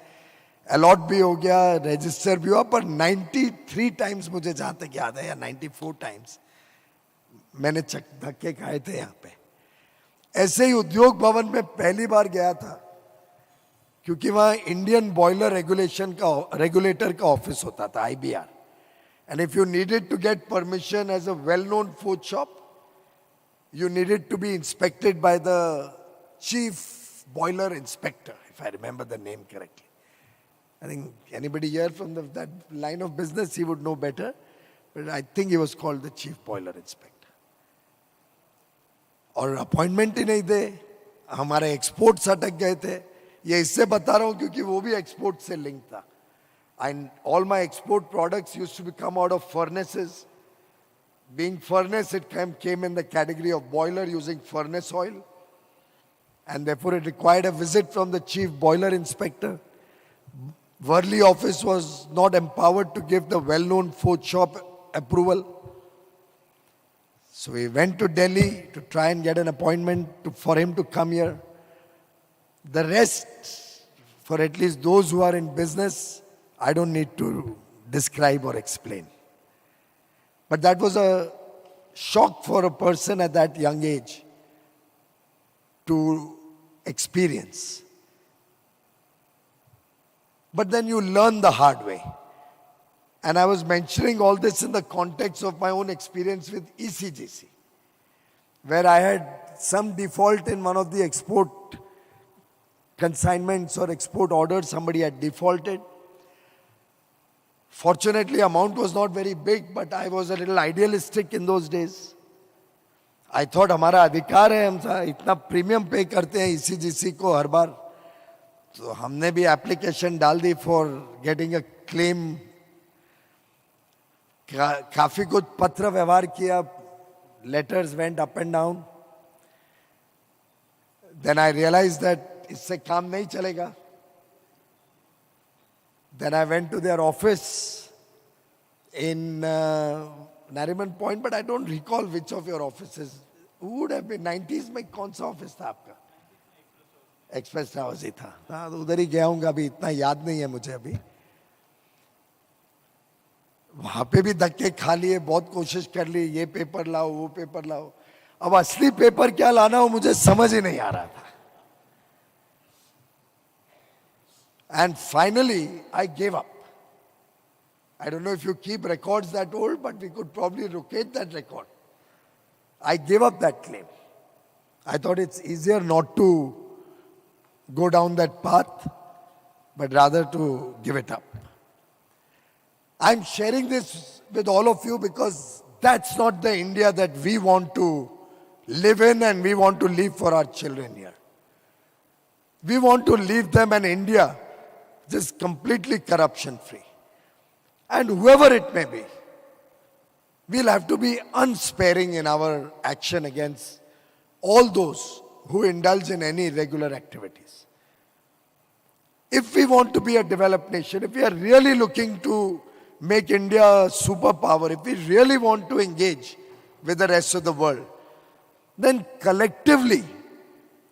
Speaker 2: अलॉट भी हो गया, रजिस्टर भी हुआ, पर 93 टाइम्स मुझे जहां तक याद है, या 94 टाइम्स मैंने धक्के खाए थे यहाँ पे. ऐसे ही उद्योग भवन में पहली बार गया था, क्योंकि वहाँ इंडियन बॉयलर रेगुलेटर का ऑफिस होता था, IBR. And if you needed to get permission as a well known food shop, you needed to be inspected by the chief boiler inspector, if I remember the name correctly. I think anybody here from that line of business, he would know better, but I think he was called the chief boiler inspector. और appointment ही नहीं दे, हमारे exports अटक गए थे. ये इससे बता रहा हूँ क्योंकि वो भी एक्सपोर्ट से लिंक था. And all my export products used to come out of furnaces. Being furnace, it came in the category of boiler using furnace oil. And therefore it required a visit from the chief boiler inspector. Worli office was not empowered to give the well-known food shop approval. So we went to Delhi to try and get an appointment for him to come here. The rest, for at least those who are in business, I don't need to describe or explain. But that was a shock for a person at that young age to experience. But then you learn the hard way. And I was mentioning all this in the context of my own experience with ECGC, where I had some default in one of the export consignments or export orders. Somebody had defaulted. Fortunately, amount was not very big, but I was a little idealistic in those days. I thought हमारा अधिकार है, हम इतना premium पे करते हैं ECGC को हर बार, तो हमने भी एप्लीकेशन डाल दी फॉर गेटिंग अ क्लेम. काफी कुछ पत्र व्यवहार किया, letters went up and down. Then I realize that इससे काम नहीं चलेगा. Then I went to their office in Nariman Point, but I don't recall which of your offices. Who would have been 90s में कौन सा office था आपका? Express house ही था. हाँ, तो उधर ही गया हूँ, अभी इतना याद नहीं है मुझे अभी. वहां पे भी धक्के खा लिए, बहुत कोशिश कर ली, ये पेपर लाओ वो पेपर लाओ. अब असली पेपर क्या लाना हो मुझे समझ ही नहीं आ रहा था. And finally, I gave up. I don't know if you keep records that old, but we could probably locate that record. I gave up that claim. I thought it's easier not to go down that path, but rather to give it up. I'm sharing this with all of you because that's not the India that we want to live in and we want to leave for our children here. We want to leave them an India just completely corruption free. And whoever it may be, we'll have to be unsparing in our action against all those who indulge in any irregular activities. If we want to be a developed nation, if we are really looking to make India a superpower, if we really want to engage with the rest of the world, then collectively,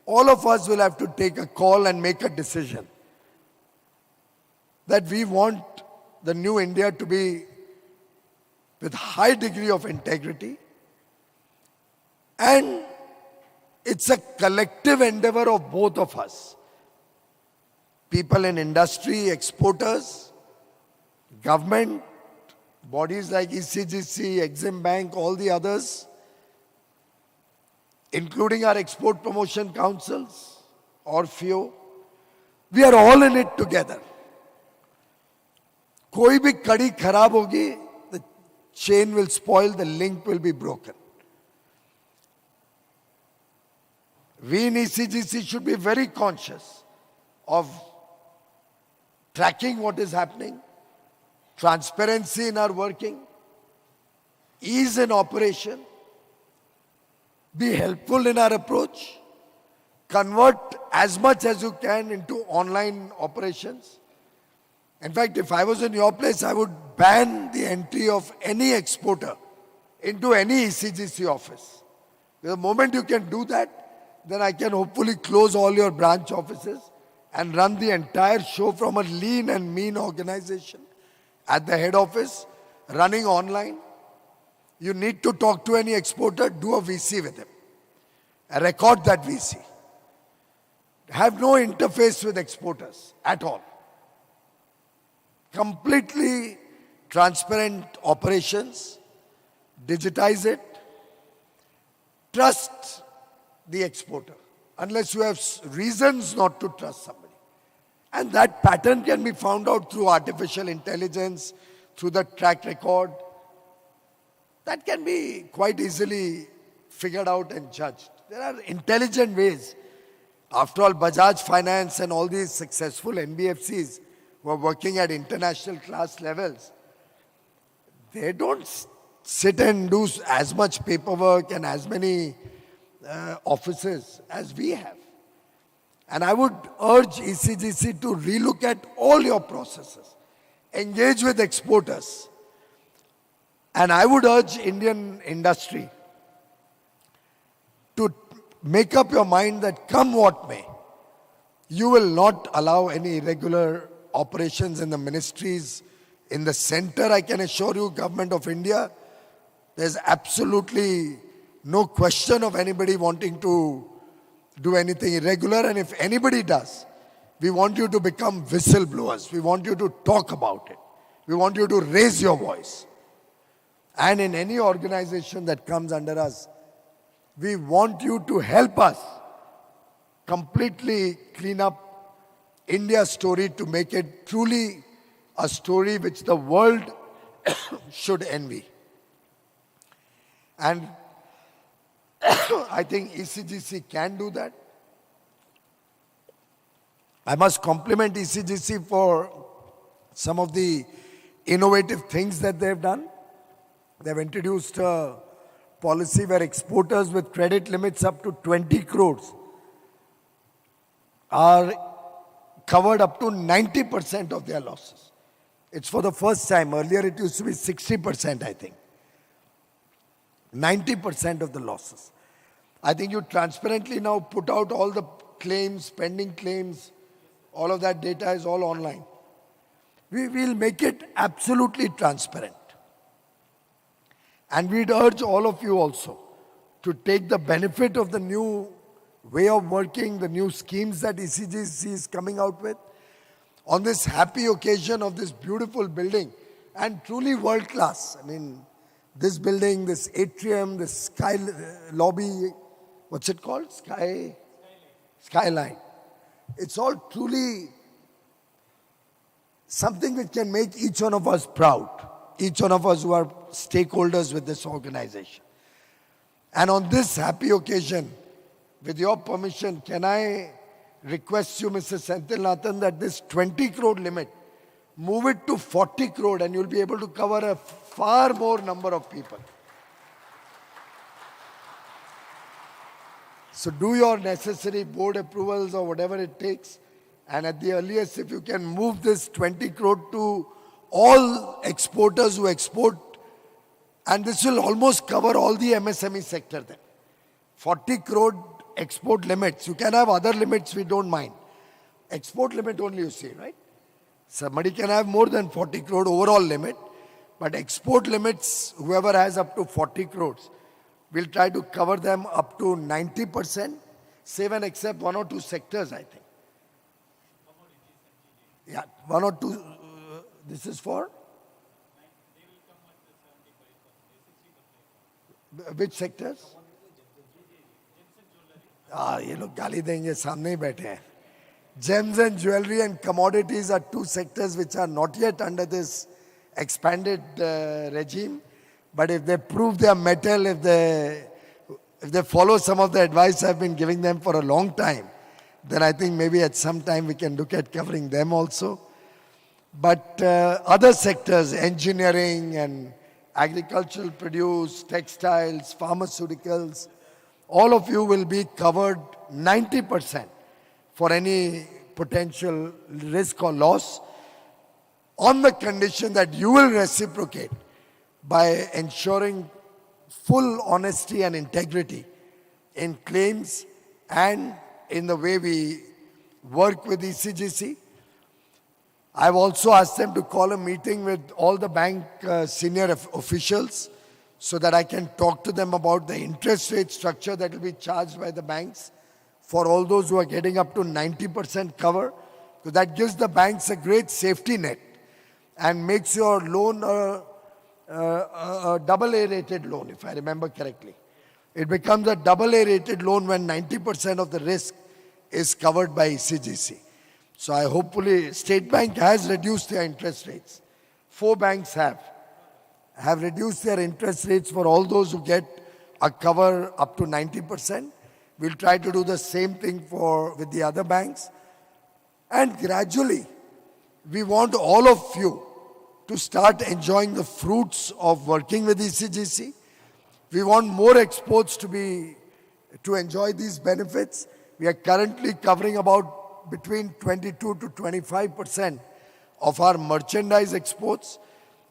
Speaker 2: all of us will have to take a call and make a decision that we want the new India to be with high degree of integrity, and it's a collective endeavor of both of us. People in industry, exporters, Government, bodies like ECGC, Exim Bank, all the others, including our export promotion councils or FIO, we are all in it together. कोई भी कड़ी खराब होगी, the chain will spoil, the link will be broken. We in ECGC should be very conscious of tracking what is happening, transparency in our working, ease in operation, be helpful in our approach, convert as much as you can into online operations. In fact, if I was in your place, I would ban the entry of any exporter into any ECGC office. The moment you can do that, then I can hopefully close all your branch offices and run the entire show from a lean and mean organization at the head office, running online. You need to talk to any exporter, do a VC with him. Record that VC. Have no interface with exporters at all. Completely transparent operations, digitize it, trust the exporter, unless you have reasons not to trust somebody. And that pattern can be found out through artificial intelligence, through the track record. That can be quite easily figured out and judged. There are intelligent ways. After all, Bajaj Finance and all these successful NBFCs who are working at international class levels, they don't sit and do as much paperwork and as many offices as we have. And I would urge ECGC to relook at all your processes, engage with exporters. And I would urge Indian industry to make up your mind that come what may, you will not allow any irregular operations in the ministries. In the center, I can assure you, Government of India, there's absolutely no question of anybody wanting to do anything irregular. And if anybody does, we want you to become whistleblowers. We want you to talk about it. We want you to raise your voice. And in any organization that comes under us, we want you to help us completely clean up India's story to make it truly a story which the world should envy. And I think ECGC can do that. I must compliment ECGC for some of the innovative things that they've done. They've introduced a policy where exporters with credit limits up to 20 crores are covered up to 90% of their losses. It's for the first time. Earlier it used to be 60%, I think. 90% of the losses. I think you transparently now put out all the claims, pending claims, all of that data is all online. We will make it absolutely transparent. And we'd urge all of you also to take the benefit of the new way of working, the new schemes that ECGC is coming out with, on this happy occasion of this beautiful building, and truly world class. I mean, this building, this atrium, this sky lobby, what's it called? Skyline. It's all truly something which can make each one of us proud. Each one of us who are stakeholders with this organization. And on this happy occasion, with your permission, can I request you, Mr. Senthilnathan, that this 20 crore limit, move it to 40 crore and you'll be able to cover a far more number of people. So do your necessary board approvals or whatever it takes. And at the earliest, if you can move this 20 crore to all exporters who export, and this will almost cover all the MSME sector then. 40 crore export limits. You can have other limits, we don't mind. Export limit only you see, right? Somebody can have more than 40 crore overall limit, but export limits, whoever has up to 40 crores, we'll try to cover them up to 90%, save and except one or two sectors, I think. Yeah, one or two, this is for Which sectors? ये लोग गाली देंगे, सामने ही बैठे हैं. Gems and jewelry and commodities are two sectors which are not yet under this expanded regime. But if they prove their mettle, if they follow some of the advice I've been giving them for a long time, then I think maybe at some time we can look at covering them also. But other sectors, engineering and agricultural produce, textiles, pharmaceuticals, all of you will be covered 90% for any potential risk or loss, on the condition that you will reciprocate by ensuring full honesty and integrity in claims and in the way we work with ECGC. I've also asked them to call a meeting with all the bank senior officials so that I can talk to them about the interest rate structure that will be charged by the banks for all those who are getting up to 90% cover. So that gives the banks a great safety net and makes your loan a double A rated loan, if I remember correctly. It becomes a double A rated loan when 90% of the risk is covered by ECGC. So hopefully State Bank has reduced their interest rates. 4 banks have reduced their interest rates for all those who get a cover up to 90%. We'll try to do the same thing with the other banks. And gradually, we want all of you to start enjoying the fruits of working with ECGC. We want more exports to enjoy these benefits. We are currently covering about between 22 to 25% of our merchandise exports.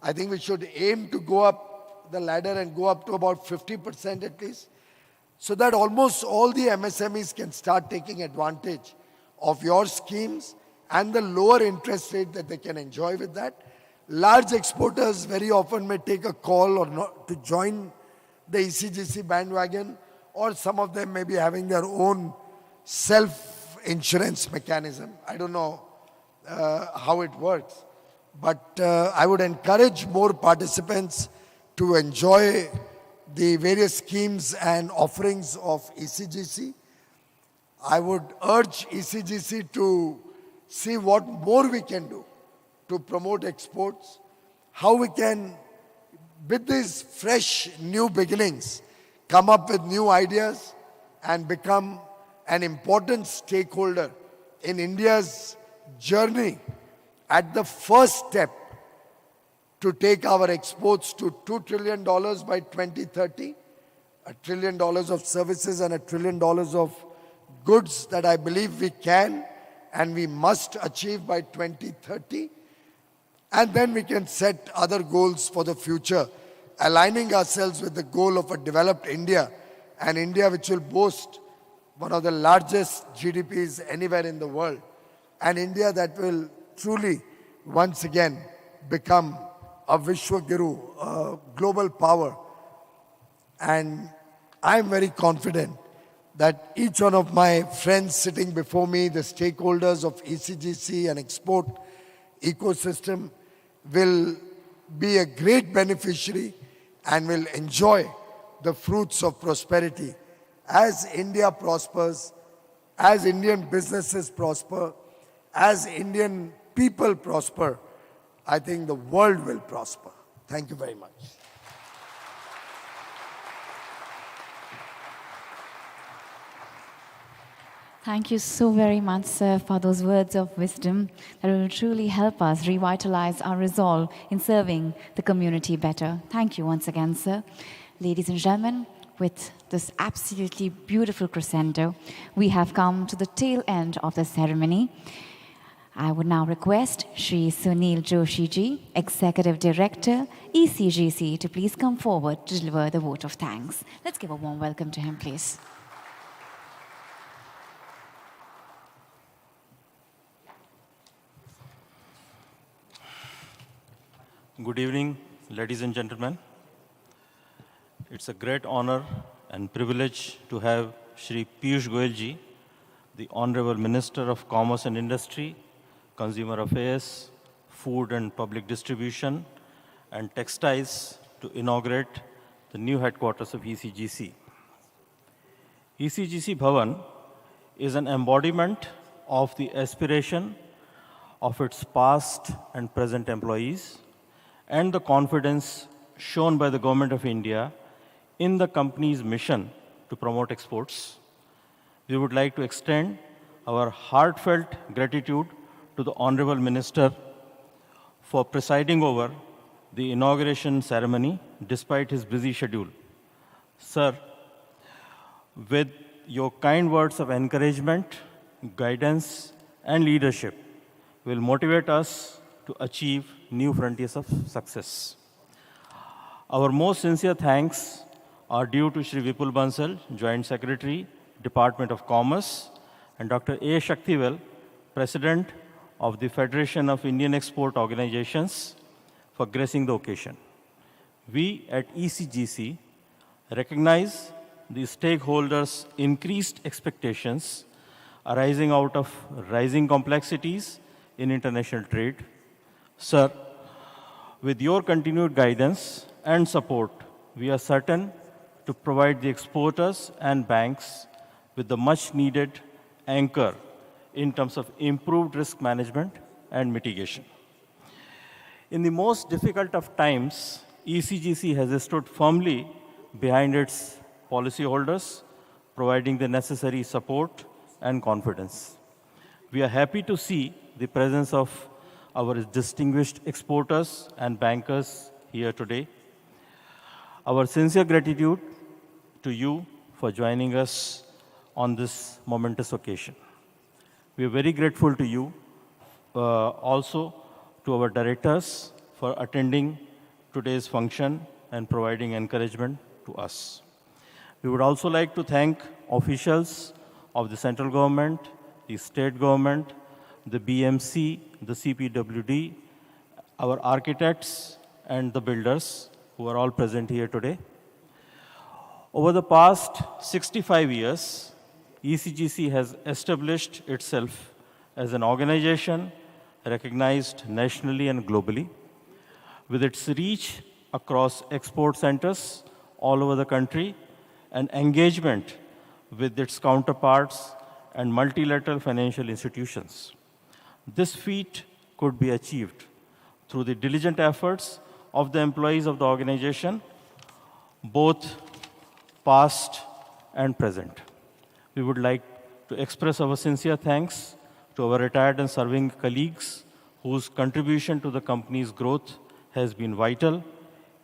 Speaker 2: I think we should aim to go up the ladder and go up to about 50% at least, so that almost all the MSMEs can start taking advantage of your schemes and the lower interest rate that they can enjoy with that. Large exporters very often may take a call or not to join the ECGC bandwagon, or some of them may be having their own self-insurance mechanism. I don't know how it works, but I would encourage more participants to enjoy the various schemes and offerings of ECGC. I would urge ECGC to see what more we can do to promote exports, how we can, with these fresh new beginnings, come up with new ideas and become an important stakeholder in India's journey at the first step to take our exports to $2 trillion by 2030, $1 trillion of services and $1 trillion of goods that I believe we can and we must achieve by 2030. And then we can set other goals for the future, aligning ourselves with the goal of a developed India, an India which will boast one of the largest GDPs anywhere in the world, an India that will truly once again become a Vishwaguru, a global power. And I'm very confident that each one of my friends sitting before me, the stakeholders of ECGC and export ecosystem, will be a great beneficiary and will enjoy the fruits of prosperity. As India prospers, as Indian businesses prosper, as Indian people prosper, I think the world will prosper. Thank you very much.
Speaker 4: Thank you so very much, sir, for those words of wisdom that will truly help us revitalize our resolve in serving the community better. Thank you once again, sir. Ladies and gentlemen, with this absolutely beautiful crescendo, we have come to the tail end of the ceremony. I would now request Shri Sunil Joshi ji, Executive Director, ECGC, to please come forward to deliver the vote of thanks. Let's give a warm welcome to him, please.
Speaker 9: Good evening, ladies and gentlemen. It's a great honor and privilege to have Shri Piyush Goyal ji, the Honorable Minister of Commerce and Industry, Consumer Affairs, Food and Public Distribution, and Textiles, to inaugurate the new headquarters of ECGC. ECGC Bhavan is an embodiment of the aspiration of its past and present employees and the confidence shown by the Government of India in the company's mission to promote exports. We would like to extend our heartfelt gratitude to the Honorable Minister for presiding over the inauguration ceremony despite his busy schedule. Sir, with your kind words of encouragement, guidance, and leadership will motivate us to achieve new frontiers of success. Our most sincere thanks are due to Shri Vipul Bansal, Joint Secretary, Department of Commerce, and Dr. A. Shaktivel, President of the Federation of Indian Export Organizations, for gracing the occasion. We at ECGC recognize the stakeholders' increased expectations arising out of rising complexities in international trade. Sir, with your continued guidance and support, we are certain to provide the exporters and banks with the much-needed anchor in terms of improved risk management and mitigation. In the most difficult of times, ECGC has stood firmly behind its policyholders, providing the necessary support and confidence. We are happy to see the presence of our distinguished exporters and bankers here today. Our sincere gratitude to you for joining us on this momentous occasion. We are very grateful to you, also to our directors for attending today's function and providing encouragement to us. We would also like to thank officials of the central government, the state government, the BMC, the CPWD, our architects, and the builders who are all present here today. Over the past 65 years, ECGC has established itself as an organization recognized nationally and globally, with its reach across export centers all over the country and engagement with its counterparts and multilateral financial institutions. This feat could be achieved through the diligent efforts of the employees of the organization, both past and present. We would like to express our sincere thanks to our retired and serving colleagues whose contribution to the company's growth has been vital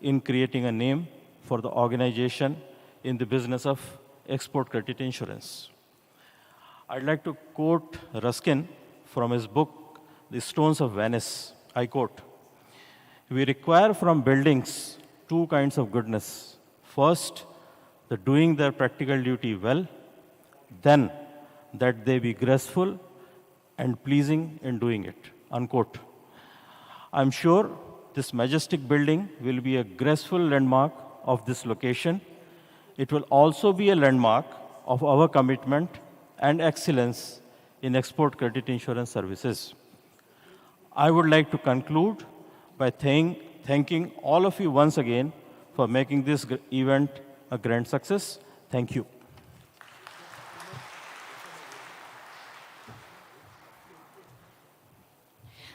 Speaker 9: in creating a name for the organization in the business of export credit insurance. I'd like to quote Ruskin from his book, The Stones of Venice. I quote, "We require from buildings two kinds of goodness. First, the doing their practical duty well, then that they be graceful and pleasing in doing it." Unquote. I'm sure this majestic building will be a graceful landmark of this location. It will also be a landmark of our commitment and excellence in export credit insurance services. I would like to conclude by thanking all of you once again for making this event a grand success. Thank you.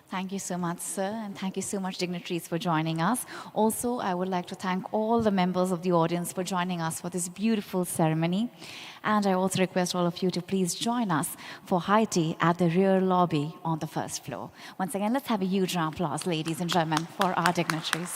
Speaker 4: Thank you so much, sir, and thank you so much, dignitaries, for joining us. Also, I would like to thank all the members of the audience for joining us for this beautiful ceremony. And I also request all of you to please join us for high tea at the rear lobby on the first floor. Once again, let's have a huge round of applause, ladies and gentlemen, for our dignitaries.